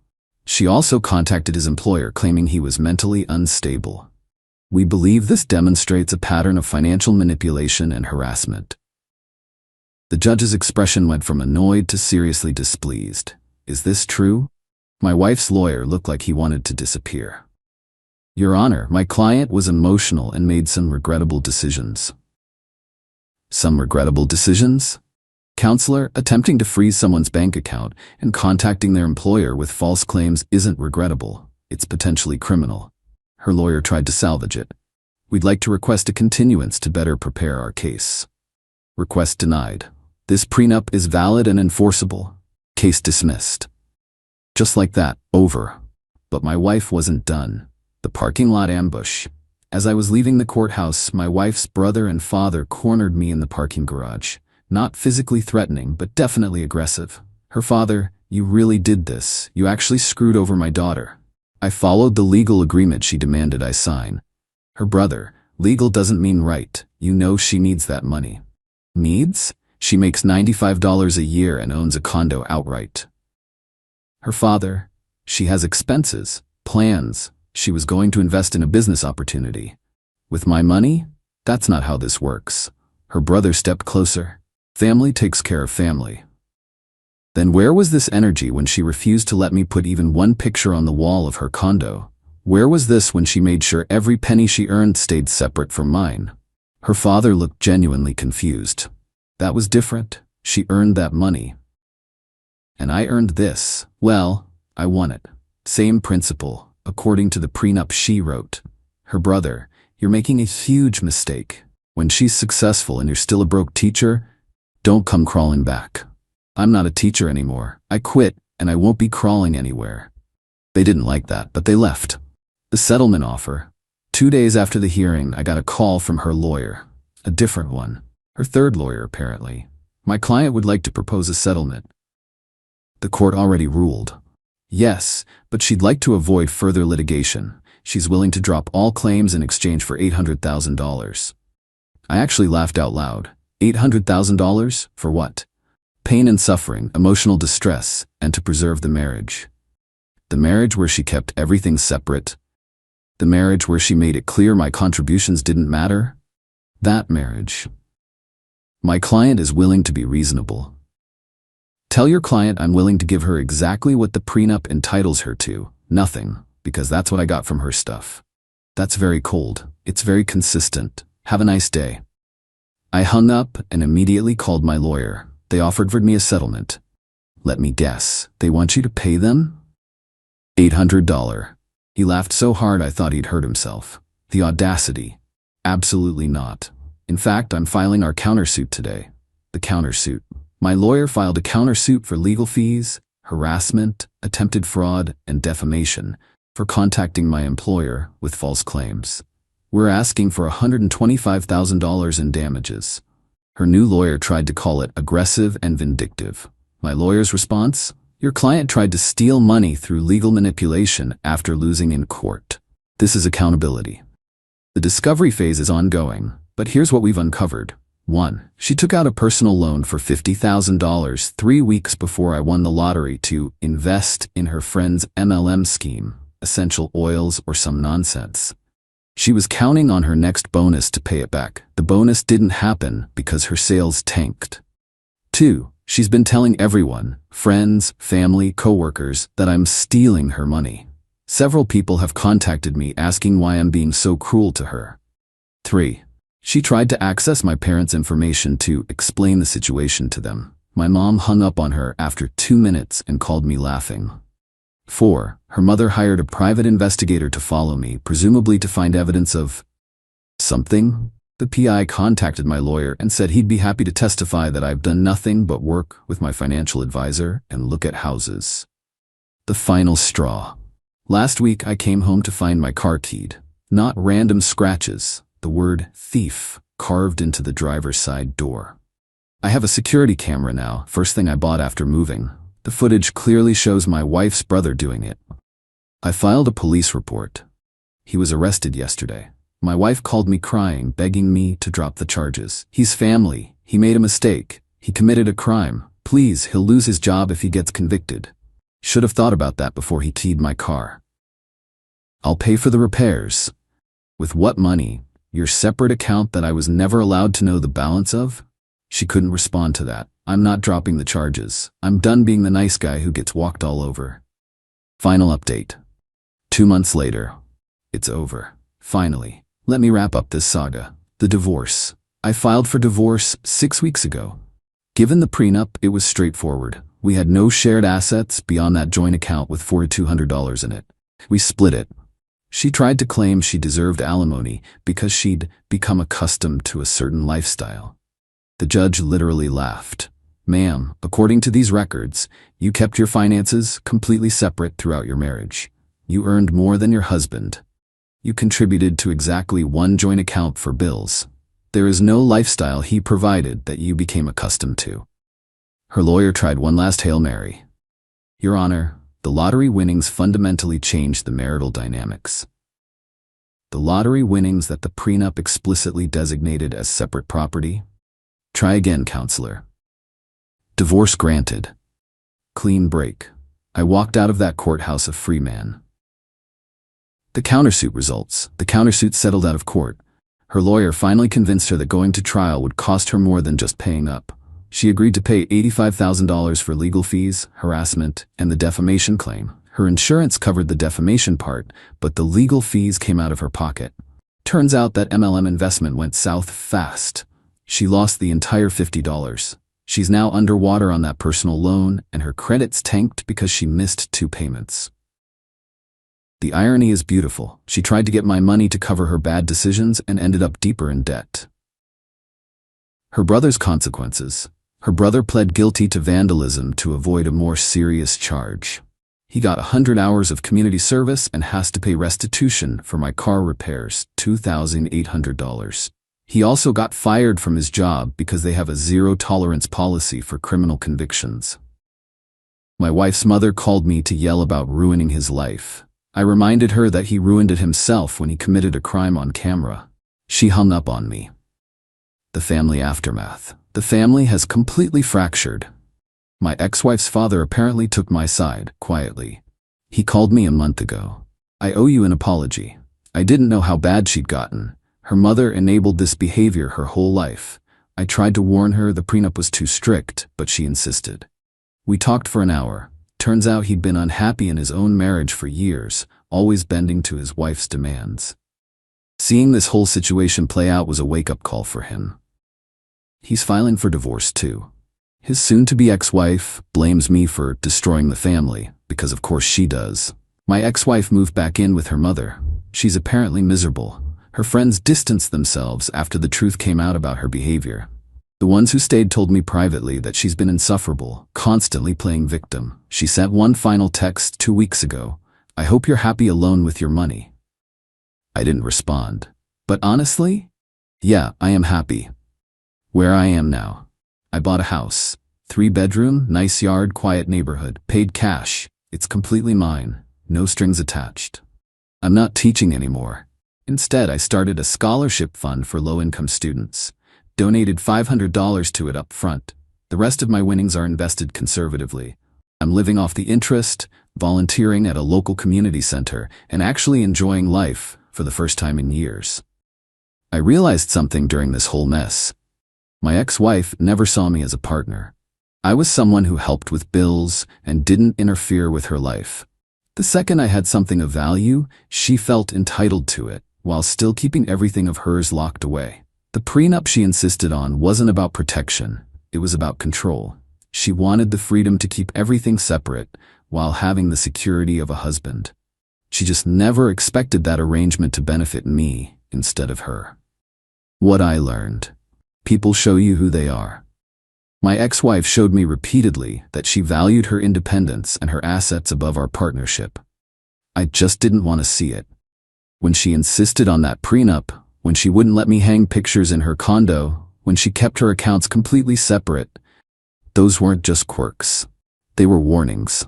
She also contacted his employer claiming he was mentally unstable. We believe this demonstrates a pattern of financial manipulation and harassment. The judge's expression went from annoyed to seriously displeased. Is this true? My wife's lawyer looked like he wanted to disappear. Your Honor, my client was emotional and made some regrettable decisions. Some regrettable decisions? Counselor, attempting to freeze someone's bank account and contacting their employer with false claims isn't regrettable. It's potentially criminal. Her lawyer tried to salvage it. We'd like to request a continuance to better prepare our case. Request denied. This prenup is valid and enforceable. Case dismissed. Just like that, over. But my wife wasn't done. The parking lot ambush. As I was leaving the courthouse, my wife's brother and father cornered me in the parking garage. Not physically threatening, but definitely aggressive. Her father, you really did this. You actually screwed over my daughter. I followed the legal agreement she demanded I sign. Her brother, legal doesn't mean right. You know she needs that money. Needs? She makes $95 a year and owns a condo outright. Her father, she has expenses, plans. She was going to invest in a business opportunity. With my money? That's not how this works. Her brother stepped closer. Family takes care of family. Then where was this energy when she refused to let me put even one picture on the wall of her condo? Where was this when she made sure every penny she earned stayed separate from mine? Her father looked genuinely confused. That was different. She earned that money. And I earned this. Well, I won it. Same principle, according to the prenup she wrote. Her brother, you're making a huge mistake. When she's successful and you're still a broke teacher, don't come crawling back. I'm not a teacher anymore. I quit, and I won't be crawling anywhere. They didn't like that, but they left. The settlement offer. 2 days after the hearing, I got a call from her lawyer. A different one. Her third lawyer, apparently. My client would like to propose a settlement. The court already ruled. Yes, but she'd like to avoid further litigation. She's willing to drop all claims in exchange for $800,000. I actually laughed out loud. $800,000? For what? Pain and suffering, emotional distress, and to preserve the marriage. The marriage where she kept everything separate. The marriage where she made it clear my contributions didn't matter? That marriage. My client is willing to be reasonable. Tell your client I'm willing to give her exactly what the prenup entitles her to, nothing, because that's what I got from her stuff. That's very cold. It's very consistent. Have a nice day. I hung up and immediately called my lawyer. They offered me a settlement. Let me guess, they want you to pay them? $800. He laughed so hard I thought he'd hurt himself. The audacity. Absolutely not. In fact, I'm filing our countersuit today. The countersuit. My lawyer filed a countersuit for legal fees, harassment, attempted fraud, and defamation for contacting my employer with false claims. We're asking for $125,000 in damages. Her new lawyer tried to call it aggressive and vindictive. My lawyer's response? Your client tried to steal money through legal manipulation after losing in court. This is accountability. The discovery phase is ongoing, but here's what we've uncovered. 1. She took out a personal loan for $50,000 3 weeks before I won the lottery to invest in her friend's MLM scheme, essential oils or some nonsense. She was counting on her next bonus to pay it back. The bonus didn't happen because her sales tanked. 2. She's been telling everyone, friends, family, coworkers, that I'm stealing her money. Several people have contacted me asking why I'm being so cruel to her. 3. She tried to access my parents' information to explain the situation to them. My mom hung up on her after 2 minutes and called me laughing. 4. Her mother hired a private investigator to follow me, presumably to find evidence of something. The PI contacted my lawyer and said he'd be happy to testify that I've done nothing but work with my financial advisor and look at houses. The final straw. Last week I came home to find my car keyed. Not random scratches. The word thief carved into the driver's side door. I have a security camera now, first thing I bought after moving. The footage clearly shows my wife's brother doing it. I filed a police report. He was arrested yesterday. My wife called me crying, begging me to drop the charges. He's family. He made a mistake. He committed a crime. Please, he'll lose his job if he gets convicted. Should have thought about that before he keyed my car. I'll pay for the repairs. With what money? Your separate account that I was never allowed to know the balance of? She couldn't respond to that. I'm not dropping the charges. I'm done being the nice guy who gets walked all over. Final update. 2 months later. It's over. Finally. Let me wrap up this saga. The divorce. I filed for divorce 6 weeks ago. Given the prenup, it was straightforward. We had no shared assets beyond that joint account with $4,200 in it. We split it. She tried to claim she deserved alimony because she'd become accustomed to a certain lifestyle. The judge literally laughed. Ma'am, according to these records, you kept your finances completely separate throughout your marriage. You earned more than your husband. You contributed to exactly one joint account for bills. There is no lifestyle he provided that you became accustomed to. Her lawyer tried one last Hail Mary. Your Honor, the lottery winnings fundamentally changed the marital dynamics. The lottery winnings that the prenup explicitly designated as separate property. Try again, counselor. Divorce granted. Clean break. I walked out of that courthouse a free man. The countersuit results. The countersuit settled out of court. Her lawyer finally convinced her that going to trial would cost her more than just paying up. She agreed to pay $85,000 for legal fees, harassment, and the defamation claim. Her insurance covered the defamation part, but the legal fees came out of her pocket. Turns out that MLM investment went south fast. She lost the entire $50. She's now underwater on that personal loan, and her credits tanked because she missed 2 payments. The irony is beautiful. She tried to get my money to cover her bad decisions and ended up deeper in debt. Her brother's consequences. Her brother pled guilty to vandalism to avoid a more serious charge. He got 100 hours of community service and has to pay restitution for my car repairs, $2,800. He also got fired from his job because they have a zero-tolerance policy for criminal convictions. My wife's mother called me to yell about ruining his life. I reminded her that he ruined it himself when he committed a crime on camera. She hung up on me. The family aftermath. The family has completely fractured. My ex-wife's father apparently took my side, quietly. He called me a month ago. I owe you an apology. I didn't know how bad she'd gotten. Her mother enabled this behavior her whole life. I tried to warn her the prenup was too strict, but she insisted. We talked for an hour. Turns out he'd been unhappy in his own marriage for years, always bending to his wife's demands. Seeing this whole situation play out was a wake-up call for him. He's filing for divorce too. His soon-to-be ex-wife blames me for destroying the family, because of course she does. My ex-wife moved back in with her mother. She's apparently miserable. Her friends distanced themselves after the truth came out about her behavior. The ones who stayed told me privately that she's been insufferable, constantly playing victim. She sent one final text 2 weeks ago. "I hope you're happy alone with your money." I didn't respond. But honestly, yeah, I am happy. Where I am now. I bought a house. 3-bedroom, nice yard, quiet neighborhood, paid cash. It's completely mine. No strings attached. I'm not teaching anymore. Instead, I started a scholarship fund for low-income students. Donated $500 to it up front. The rest of my winnings are invested conservatively. I'm living off the interest, volunteering at a local community center, and actually enjoying life for the first time in years. I realized something during this whole mess. My ex-wife never saw me as a partner. I was someone who helped with bills and didn't interfere with her life. The second I had something of value, she felt entitled to it, while still keeping everything of hers locked away. The prenup she insisted on wasn't about protection, it was about control. She wanted the freedom to keep everything separate, while having the security of a husband. She just never expected that arrangement to benefit me instead of her. What I learned. People show you who they are. My ex-wife showed me repeatedly that she valued her independence and her assets above our partnership. I just didn't want to see it. When she insisted on that prenup, when she wouldn't let me hang pictures in her condo, when she kept her accounts completely separate, those weren't just quirks. They were warnings.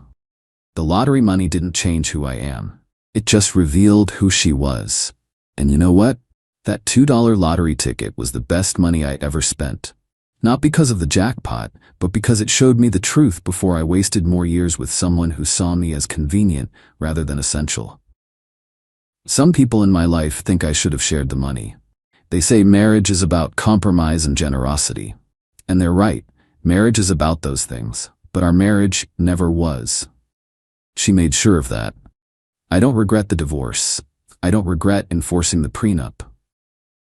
The lottery money didn't change who I am. It just revealed who she was. And you know what? That $2 lottery ticket was the best money I ever spent. Not because of the jackpot, but because it showed me the truth before I wasted more years with someone who saw me as convenient rather than essential. Some people in my life think I should have shared the money. They say marriage is about compromise and generosity. And they're right, marriage is about those things, but our marriage never was. She made sure of that. I don't regret the divorce. I don't regret enforcing the prenup.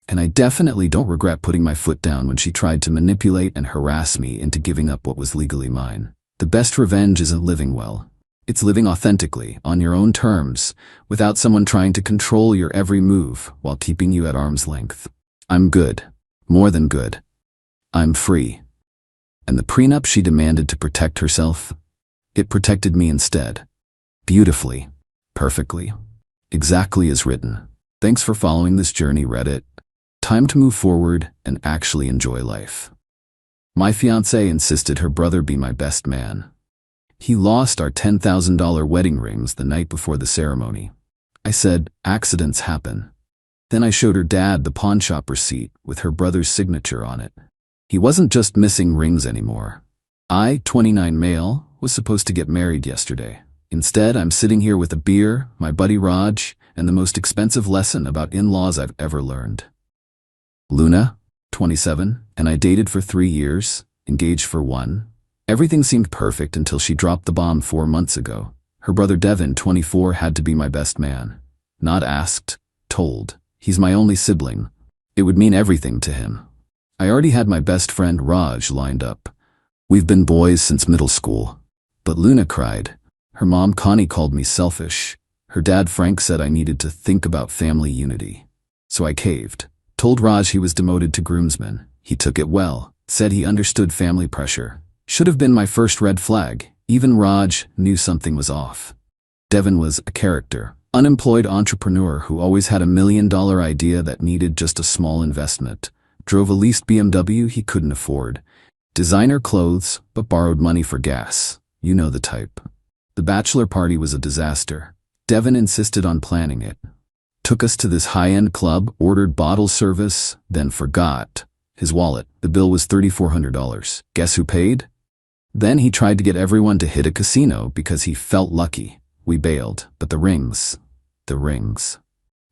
And I definitely don't regret putting my foot down when she tried to manipulate and harass me into giving up what was legally mine. The best revenge isn't living well. It's living authentically, on your own terms, without someone trying to control your every move while keeping you at arm's length. I'm good. More than good. I'm free. And the prenup she demanded to protect herself, it protected me instead. Beautifully. Perfectly. Exactly as written. Thanks for following this journey, Reddit. Time to move forward and actually enjoy life. My fiancée insisted her brother be my best man. He lost our $10,000 wedding rings the night before the ceremony. I said, accidents happen. Then I showed her dad the pawnshop receipt with her brother's signature on it. He wasn't just missing rings anymore. I, 29 male, was supposed to get married yesterday. Instead, I'm sitting here with a beer, my buddy Raj, and the most expensive lesson about in-laws I've ever learned. Luna, 27, and I dated for 3 years, engaged for 1. Everything seemed perfect until she dropped the bomb 4 months ago. Her brother Devin, 24, had to be my best man. Not asked, told. He's my only sibling. It would mean everything to him. I already had my best friend Raj lined up. We've been boys since middle school. But Luna cried. Her mom Connie called me selfish. Her dad Frank said I needed to think about family unity. So I caved. Told Raj he was demoted to groomsman. He took it well, said he understood family pressure. Should have been my first red flag. Even Raj knew something was off. Devin was a character, unemployed entrepreneur who always had $1 million idea that needed just a small investment. Drove a leased BMW he couldn't afford. Designer clothes, but borrowed money for gas. You know the type. The bachelor party was a disaster. Devin insisted on planning it. Took us to this high-end club, ordered bottle service, then forgot his wallet. The bill was $3,400. Guess who paid? Then he tried to get everyone to hit a casino because he felt lucky. We bailed, but the rings.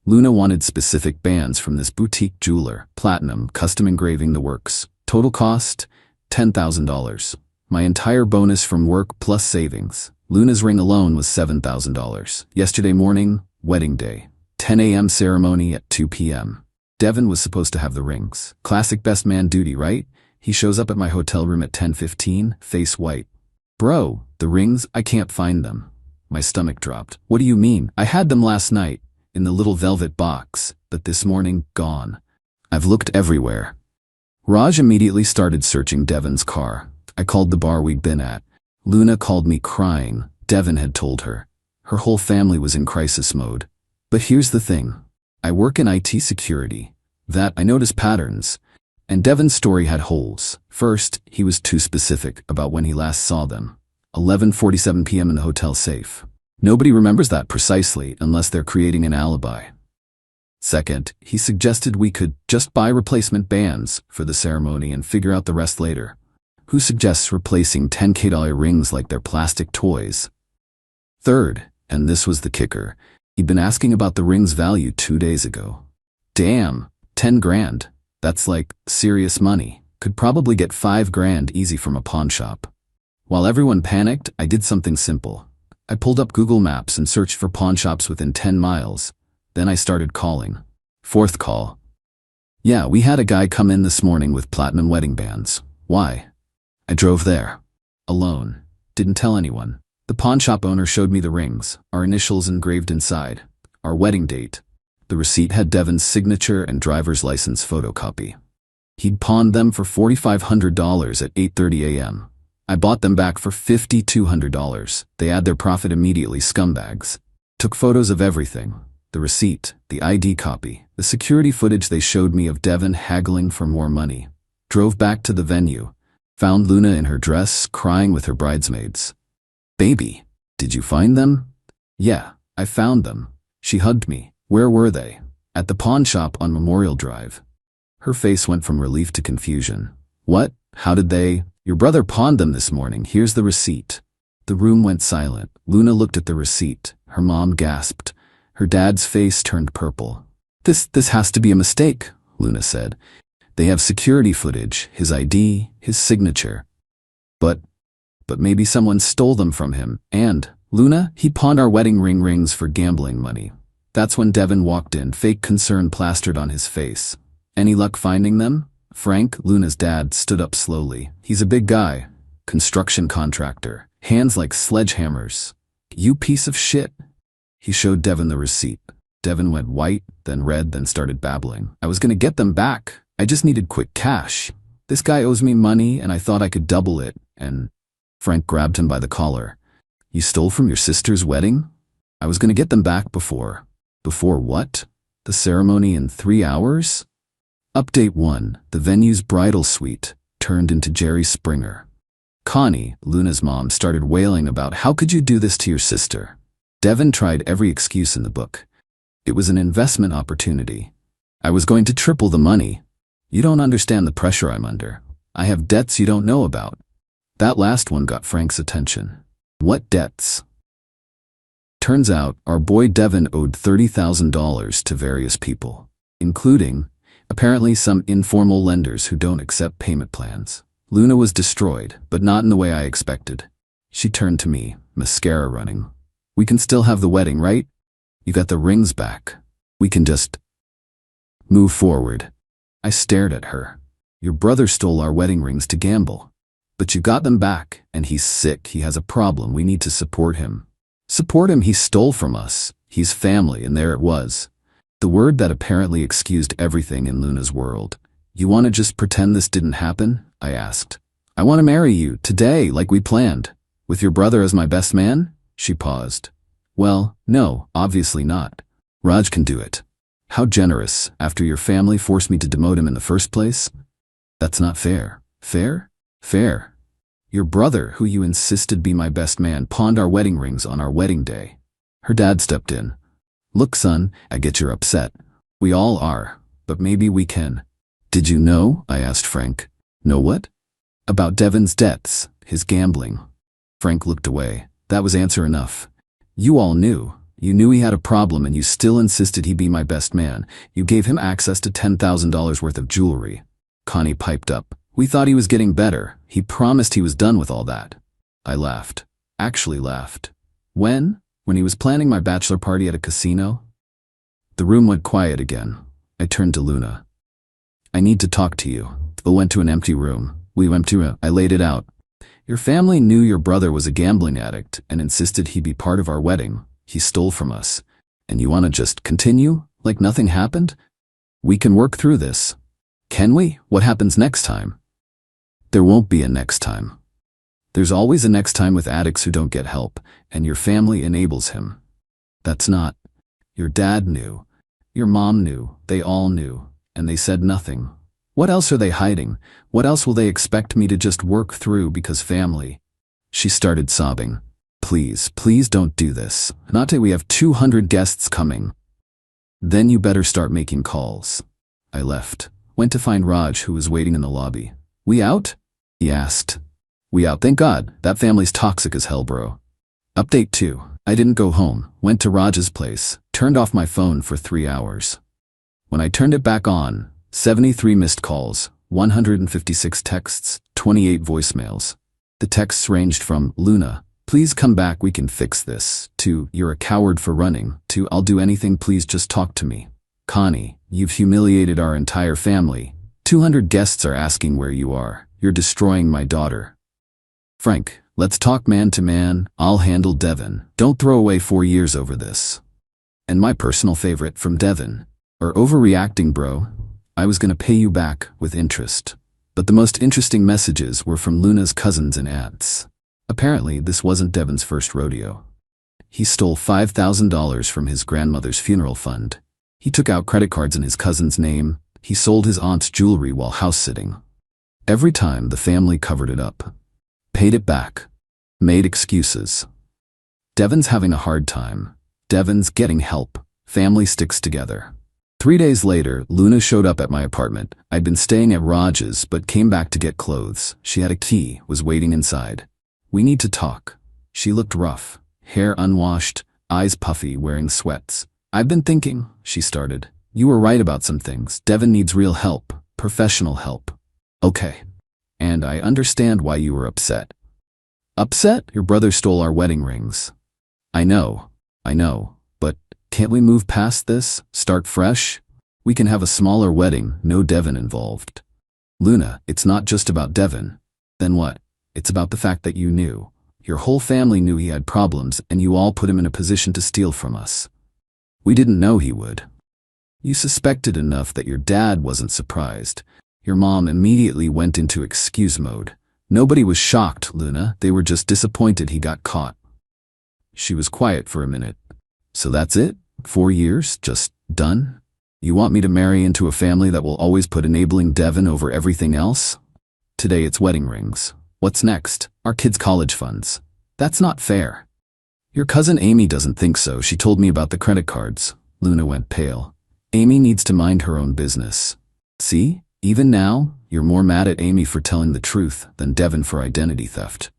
Luna wanted specific bands from this boutique jeweler, platinum, custom engraving the works. Total cost, $10,000. My entire bonus from work plus savings. Luna's ring alone was $7,000. Yesterday morning, wedding day. 10 a.m. ceremony at 2 p.m. Devin was supposed to have the rings. Classic best man duty, right? He shows up at my hotel room at 10:15, face white. Bro, the rings, I can't find them. My stomach dropped. What do you mean? I had them last night, in the little velvet box, but this morning, gone. I've looked everywhere. Raj immediately started searching Devin's car. I called the bar we'd been at. Luna called me crying. Devin had told her. Her whole family was in crisis mode. But here's the thing. I work in IT security. That I notice patterns. And Devin's story had holes. First, he was too specific about when he last saw them. 11:47 p.m. in the hotel safe. Nobody remembers that precisely unless they're creating an alibi. Second, he suggested we could just buy replacement bands for the ceremony and figure out the rest later. Who suggests replacing $10K rings like they're plastic toys? Third, and this was the kicker, he'd been asking about the ring's value 2 days ago. Damn, 10 grand. That's like serious money. Could probably get 5 grand easy from a pawn shop. While everyone panicked, I did something simple. I pulled up Google Maps and searched for pawn shops within 10 miles. Then I started calling. Fourth call. Yeah, we had a guy come in this morning with platinum wedding bands. Why? I drove there. Alone. Didn't tell anyone. The pawn shop owner showed me the rings, our initials engraved inside, our wedding date. The receipt had Devin's signature and driver's license photocopy. He'd pawned them for $4,500 at 8:30 a.m. I bought them back for $5,200. They add their profit immediately, scumbags. Took photos of everything. The receipt, the ID copy, the security footage they showed me of Devin haggling for more money. Drove back to the venue. Found Luna in her dress, crying with her bridesmaids. Baby, did you find them? Yeah, I found them. She hugged me. Where were they? At the pawn shop on Memorial Drive. Her face went from relief to confusion. What? How did they? Your brother pawned them this morning. Here's the receipt. The room went silent. Luna looked at the receipt. Her mom gasped. Her dad's face turned purple. This has to be a mistake, Luna said. They have security footage, his ID, his signature. But maybe someone stole them from him. And, Luna, he pawned our wedding rings for gambling money. That's when Devin walked in, fake concern plastered on his face. Any luck finding them? Frank, Luna's dad, stood up slowly. He's a big guy. Construction contractor. Hands like sledgehammers. You piece of shit. He showed Devin the receipt. Devin went white, then red, then started babbling. I was gonna get them back. I just needed quick cash. This guy owes me money and I thought I could double it, and Frank grabbed him by the collar. You stole from your sister's wedding? I was gonna get them back before. Before what? The ceremony in 3 hours? Update 1. The venue's bridal suite turned into Jerry Springer. Connie, Luna's mom, started wailing about how could you do this to your sister? Devin tried every excuse in the book. It was an investment opportunity. I was going to triple the money. You don't understand the pressure I'm under. I have debts you don't know about. That last one got Frank's attention. What debts? Turns out, our boy Devin owed $30,000 to various people, including, apparently, some informal lenders who don't accept payment plans. Luna was destroyed, but not in the way I expected. She turned to me, mascara running. We can still have the wedding, right? You got the rings back. We can just move forward. I stared at her. Your brother stole our wedding rings to gamble. But you got them back, and he's sick. He has a problem. We need to support him. Support him? He stole from us. He's family, and there it was. The word that apparently excused everything in Luna's world. You want to just pretend this didn't happen? I asked. I want to marry you, today, like we planned. With your brother as my best man? She paused. Well, no, obviously not. Raj can do it. How generous, after your family forced me to demote him in the first place? That's not fair. Fair? Fair. Your brother, who you insisted be my best man, pawned our wedding rings on our wedding day. Her dad stepped in. Look, son, I get you're upset. We all are, but maybe we can. Did you know? I asked Frank. Know what? About Devin's debts, his gambling. Frank looked away. That was answer enough. You all knew. You knew he had a problem and you still insisted he be my best man. You gave him access to $10,000 worth of jewelry. Connie piped up. We thought he was getting better. He promised he was done with all that. I laughed. Actually laughed. When? When he was planning my bachelor party at a casino? The room went quiet again. I turned to Luna. I need to talk to you. We went to an empty room. I laid it out. Your family knew your brother was a gambling addict and insisted he be part of our wedding. He stole from us. And you want to just continue? Like nothing happened? We can work through this. Can we? What happens next time? There won't be a next time. There's always a next time with addicts who don't get help, and your family enables him. That's not. Your dad knew. Your mom knew. They all knew. And they said nothing. What else are they hiding? What else will they expect me to just work through because family? She started sobbing. Please, please don't do this. Not till we have 200 guests coming. Then you better start making calls. I left. Went to find Raj, who was waiting in the lobby. We out? He asked. We out, thank God. That family's toxic as hell, bro. Update 2. I didn't go home. Went to Raj's place. Turned off my phone for 3 hours. When I turned it back on, 73 missed calls, 156 texts, 28 voicemails. The texts ranged from, Luna, please come back, we can fix this, to, you're a coward for running, to, I'll do anything, please just talk to me. Connie, you've humiliated our entire family. 200 guests are asking where you are. You're destroying my daughter. Frank, let's talk man to man. I'll handle Devin. Don't throw away 4 years over this. And my personal favorite from Devin. Or overreacting, bro. I was gonna pay you back with interest. But the most interesting messages were from Luna's cousins and aunts. Apparently, this wasn't Devin's first rodeo. He stole $5,000 from his grandmother's funeral fund. He took out credit cards in his cousin's name. He sold his aunt's jewelry while house-sitting. Every time, the family covered it up. Paid it back. Made excuses. Devin's having a hard time. Devin's getting help. Family sticks together. 3 days later, Luna showed up at my apartment. I'd been staying at Raj's but came back to get clothes. She had a key, was waiting inside. We need to talk. She looked rough. Hair unwashed, eyes puffy, wearing sweats. I've been thinking, she started. You were right about some things. Devin needs real help. Professional help. Okay. And I understand why you were upset. Upset? Your brother stole our wedding rings. I know. But can't we move past this? Start fresh? We can have a smaller wedding, no Devin involved. Luna, it's not just about Devin. Then what? It's about the fact that you knew. Your whole family knew he had problems and you all put him in a position to steal from us. We didn't know he would. You suspected enough that your dad wasn't surprised. Your mom immediately went into excuse mode. Nobody was shocked, Luna. They were just disappointed he got caught. She was quiet for a minute. So that's it? 4 years? Just done? You want me to marry into a family that will always put enabling Devin over everything else? Today it's wedding rings. What's next? Our kids' college funds. That's not fair. Your cousin Amy doesn't think so. She told me about the credit cards. Luna went pale. Amy needs to mind her own business. See? Even now, you're more mad at Amy for telling the truth than Devin for identity theft.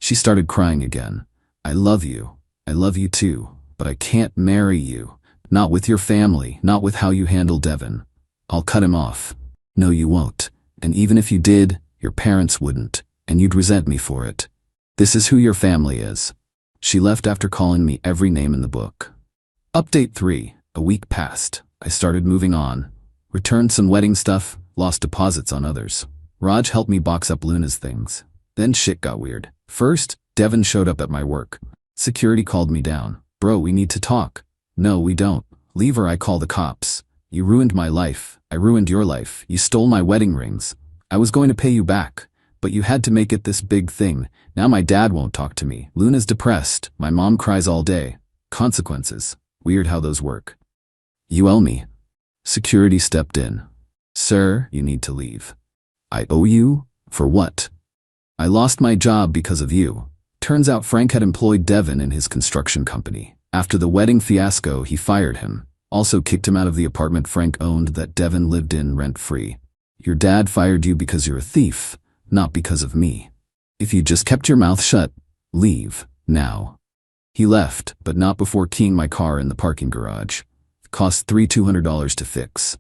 She started crying again. I love you. I love you too. But I can't marry you. Not with your family, not with how you handle Devin. I'll cut him off. No, you won't. And even if you did, your parents wouldn't, and you'd resent me for it. This is who your family is. She left after calling me every name in the book. Update 3. A week passed. I started moving on. Returned some wedding stuff, lost deposits on others. Raj helped me box up Luna's things. Then shit got weird. First, Devin showed up at my work. Security called me down. Bro, we need to talk. No, we don't. Leave or I call the cops. You ruined my life. I ruined your life. You stole my wedding rings. I was going to pay you back, but you had to make it this big thing. Now my dad won't talk to me. Luna's depressed. My mom cries all day. Consequences. Weird how those work. You owe me. Security stepped in. Sir, you need to leave. I owe you? For what? I lost my job because of you. Turns out Frank had employed Devin in his construction company. After the wedding fiasco, he fired him. Also kicked him out of the apartment Frank owned that Devin lived in rent-free. Your dad fired you because you're a thief, not because of me. If you just kept your mouth shut, leave, now. He left, but not before keying my car in the parking garage. It cost $200 to fix.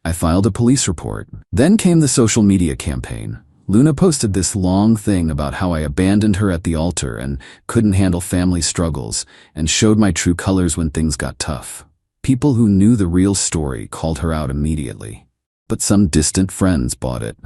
I filed a police report. Then came the social media campaign. Luna posted this long thing about how I abandoned her at the altar and couldn't handle family struggles, and showed my true colors when things got tough. People who knew the real story called her out immediately. But some distant friends bought it.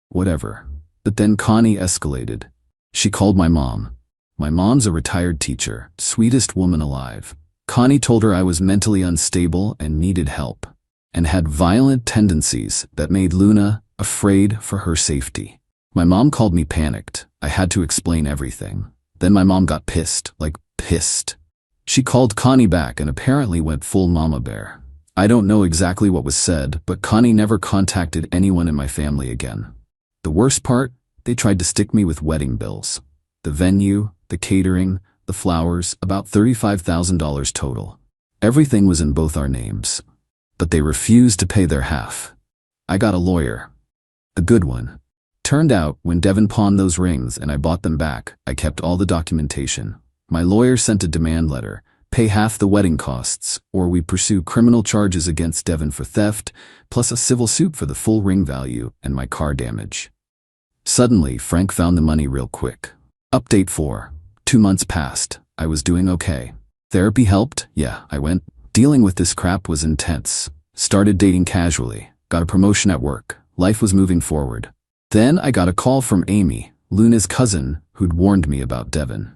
Whatever. But then Connie escalated. She called my mom. My mom's a retired teacher, sweetest woman alive. Connie told her I was mentally unstable and needed help, and had violent tendencies that made Luna afraid for her safety. My mom called me panicked. I had to explain everything. Then my mom got pissed, like pissed. She called Connie back and apparently went full mama bear. I don't know exactly what was said, but Connie never contacted anyone in my family again. The worst part, they tried to stick me with wedding bills. The venue, the catering, the flowers, about $35,000 total. Everything was in both our names. But they refused to pay their half. I got a lawyer. A good one. Turned out, when Devin pawned those rings and I bought them back, I kept all the documentation. My lawyer sent a demand letter. Pay half the wedding costs, or we pursue criminal charges against Devin for theft, plus a civil suit for the full ring value and my car damage. Suddenly, Frank found the money real quick. Update 4. 2 months passed. I was doing okay. Therapy helped? Yeah, I went. Dealing with this crap was intense. Started dating casually. Got a promotion at work. Life was moving forward. Then I got a call from Amy, Luna's cousin, who'd warned me about Devin.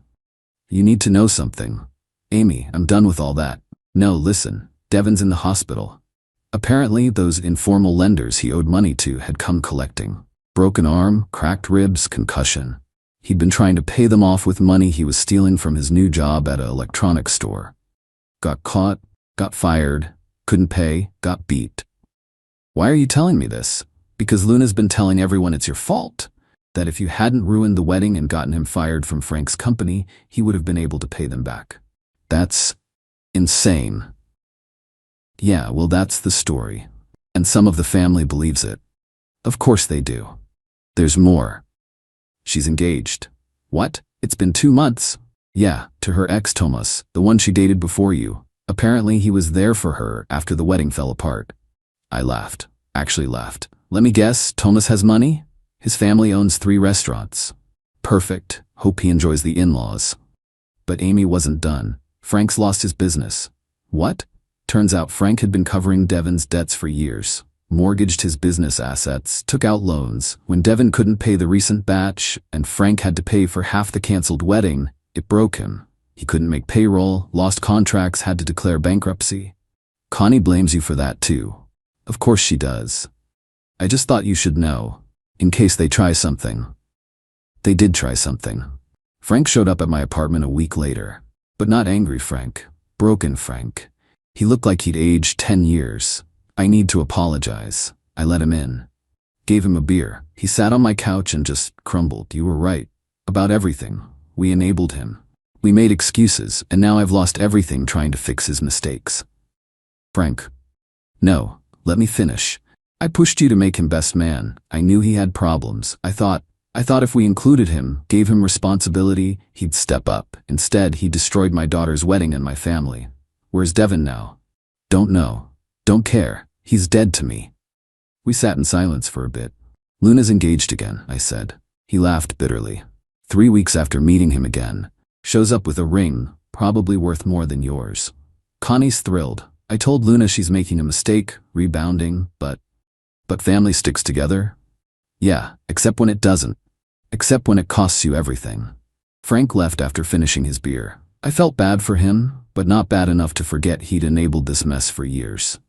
You need to know something. Amy, I'm done with all that. No, listen. Devin's in the hospital. Apparently, those informal lenders he owed money to had come collecting. Broken arm, cracked ribs, concussion. He'd been trying to pay them off with money he was stealing from his new job at an electronics store. Got caught, got fired, couldn't pay, got beat. Why are you telling me this? Because Luna's been telling everyone it's your fault. That if you hadn't ruined the wedding and gotten him fired from Frank's company, he would have been able to pay them back. That's insane. Yeah, well, that's the story. And some of the family believes it. Of course they do. There's more. She's engaged. What? It's been 2 months? Yeah, to her ex Thomas, the one she dated before you. Apparently he was there for her after the wedding fell apart. I laughed. Actually laughed. Let me guess, Thomas has money? His family owns 3 restaurants. Perfect. Hope he enjoys the in-laws. But Amy wasn't done. Frank's lost his business. What? Turns out Frank had been covering Devin's debts for years. Mortgaged his business assets, took out loans. When Devin couldn't pay the recent batch, and Frank had to pay for half the canceled wedding, it broke him. He couldn't make payroll, lost contracts, had to declare bankruptcy. Connie blames you for that too. Of course she does. I just thought you should know, in case they try something. They did try something. Frank showed up at my apartment a week later. But not angry Frank. Broken Frank. He looked like he'd aged 10 years. I need to apologize. I let him in. Gave him a beer. He sat on my couch and just crumbled. You were right. About everything. We enabled him. We made excuses, and now I've lost everything trying to fix his mistakes. Frank. No, let me finish. I pushed you to make him best man. I knew he had problems. I thought if we included him, gave him responsibility, he'd step up. Instead, he destroyed my daughter's wedding and my family. Where's Devin now? Don't know. Don't care. He's dead to me. We sat in silence for a bit. Luna's engaged again, I said. He laughed bitterly. 3 weeks after meeting him again. Shows up with a ring, probably worth more than yours. Connie's thrilled. I told Luna she's making a mistake, rebounding, but family sticks together? Yeah, except when it doesn't. Except when it costs you everything. Frank left after finishing his beer. I felt bad for him, but not bad enough to forget he'd enabled this mess for years.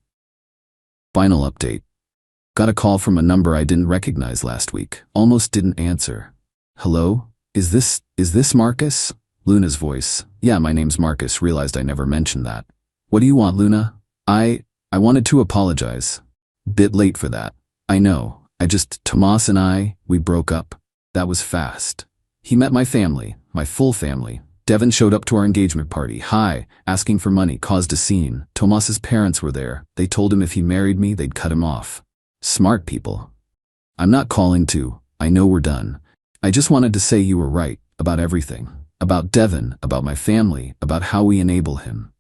Final update. Got a call from a number I didn't recognize last week. Almost didn't answer. Hello? Is this Marcus? Luna's voice. Yeah, my name's Marcus. Realized I never mentioned that. What do you want, Luna? I wanted to apologize. Bit late for that. I know. Tomas and we broke up. That was fast. He met my family, my full family. Devin showed up to our engagement party. Hi, asking for money, caused a scene. Tomas's parents were there. They told him if he married me, they'd cut him off. Smart people. I'm not calling to. I know we're done. I just wanted to say you were right about everything. About Devin, about my family, about how we enable him.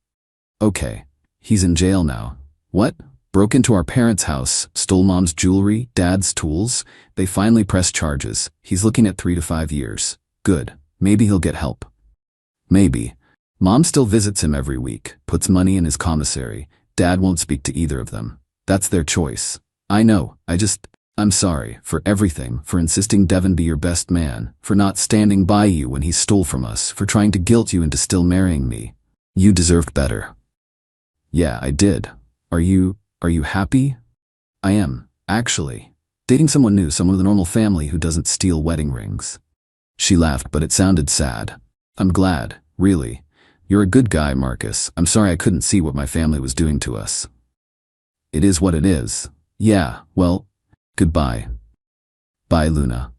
Okay, he's in jail now. What? Broke into our parents' house, stole mom's jewelry, dad's tools. They finally pressed charges. He's looking at 3 to 5 years. Good. Maybe he'll get help. Maybe. Mom still visits him every week, puts money in his commissary. Dad won't speak to either of them. That's their choice. I know, I'm sorry for everything, for insisting Devin be your best man, for not standing by you when he stole from us, for trying to guilt you into still marrying me. You deserved better. Yeah, I did. Are you happy? I am, actually. Dating someone new, someone with a normal family who doesn't steal wedding rings. She laughed, but it sounded sad. I'm glad, really. You're a good guy, Marcus. I'm sorry I couldn't see what my family was doing to us. It is what it is. Yeah, well, goodbye. Bye, Luna.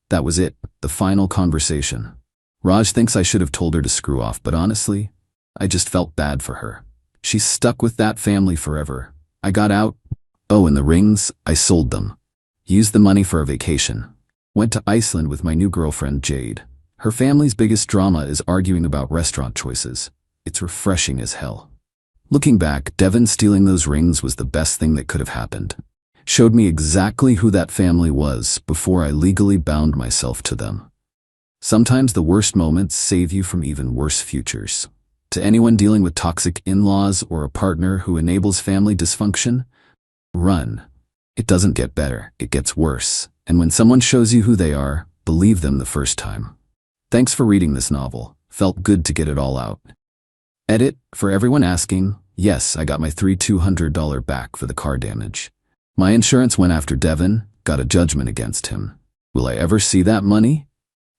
That was it, the final conversation. Raj thinks I should have told her to screw off, but honestly, I just felt bad for her. She's stuck with that family forever. I got out. Oh, and the rings, I sold them. Used the money for a vacation. Went to Iceland with my new girlfriend, Jade. Her family's biggest drama is arguing about restaurant choices. It's refreshing as hell. Looking back, Devin stealing those rings was the best thing that could have happened. Showed me exactly who that family was before I legally bound myself to them. Sometimes the worst moments save you from even worse futures. To anyone dealing with toxic in-laws or a partner who enables family dysfunction, run. It doesn't get better, it gets worse. And when someone shows you who they are, believe them the first time. Thanks for reading this novel. Felt good to get it all out. Edit, for everyone asking, yes, I got my $200 back for the car damage. My insurance went after Devin, got a judgment against him. Will I ever see that money?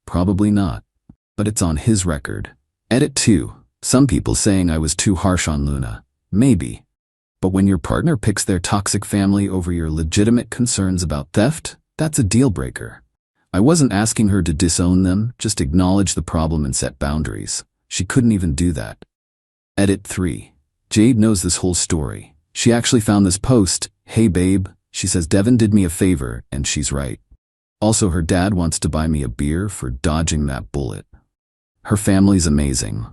Probably not. But it's on his record. Edit 2. Some people saying I was too harsh on Luna. Maybe. But when your partner picks their toxic family over your legitimate concerns about theft, that's a deal breaker. I wasn't asking her to disown them, just acknowledge the problem and set boundaries. She couldn't even do that. Edit 3. Jade knows this whole story. She actually found this post. Hey babe, she says Devin did me a favor, and she's right. Also, her dad wants to buy me a beer for dodging that bullet. Her family's amazing.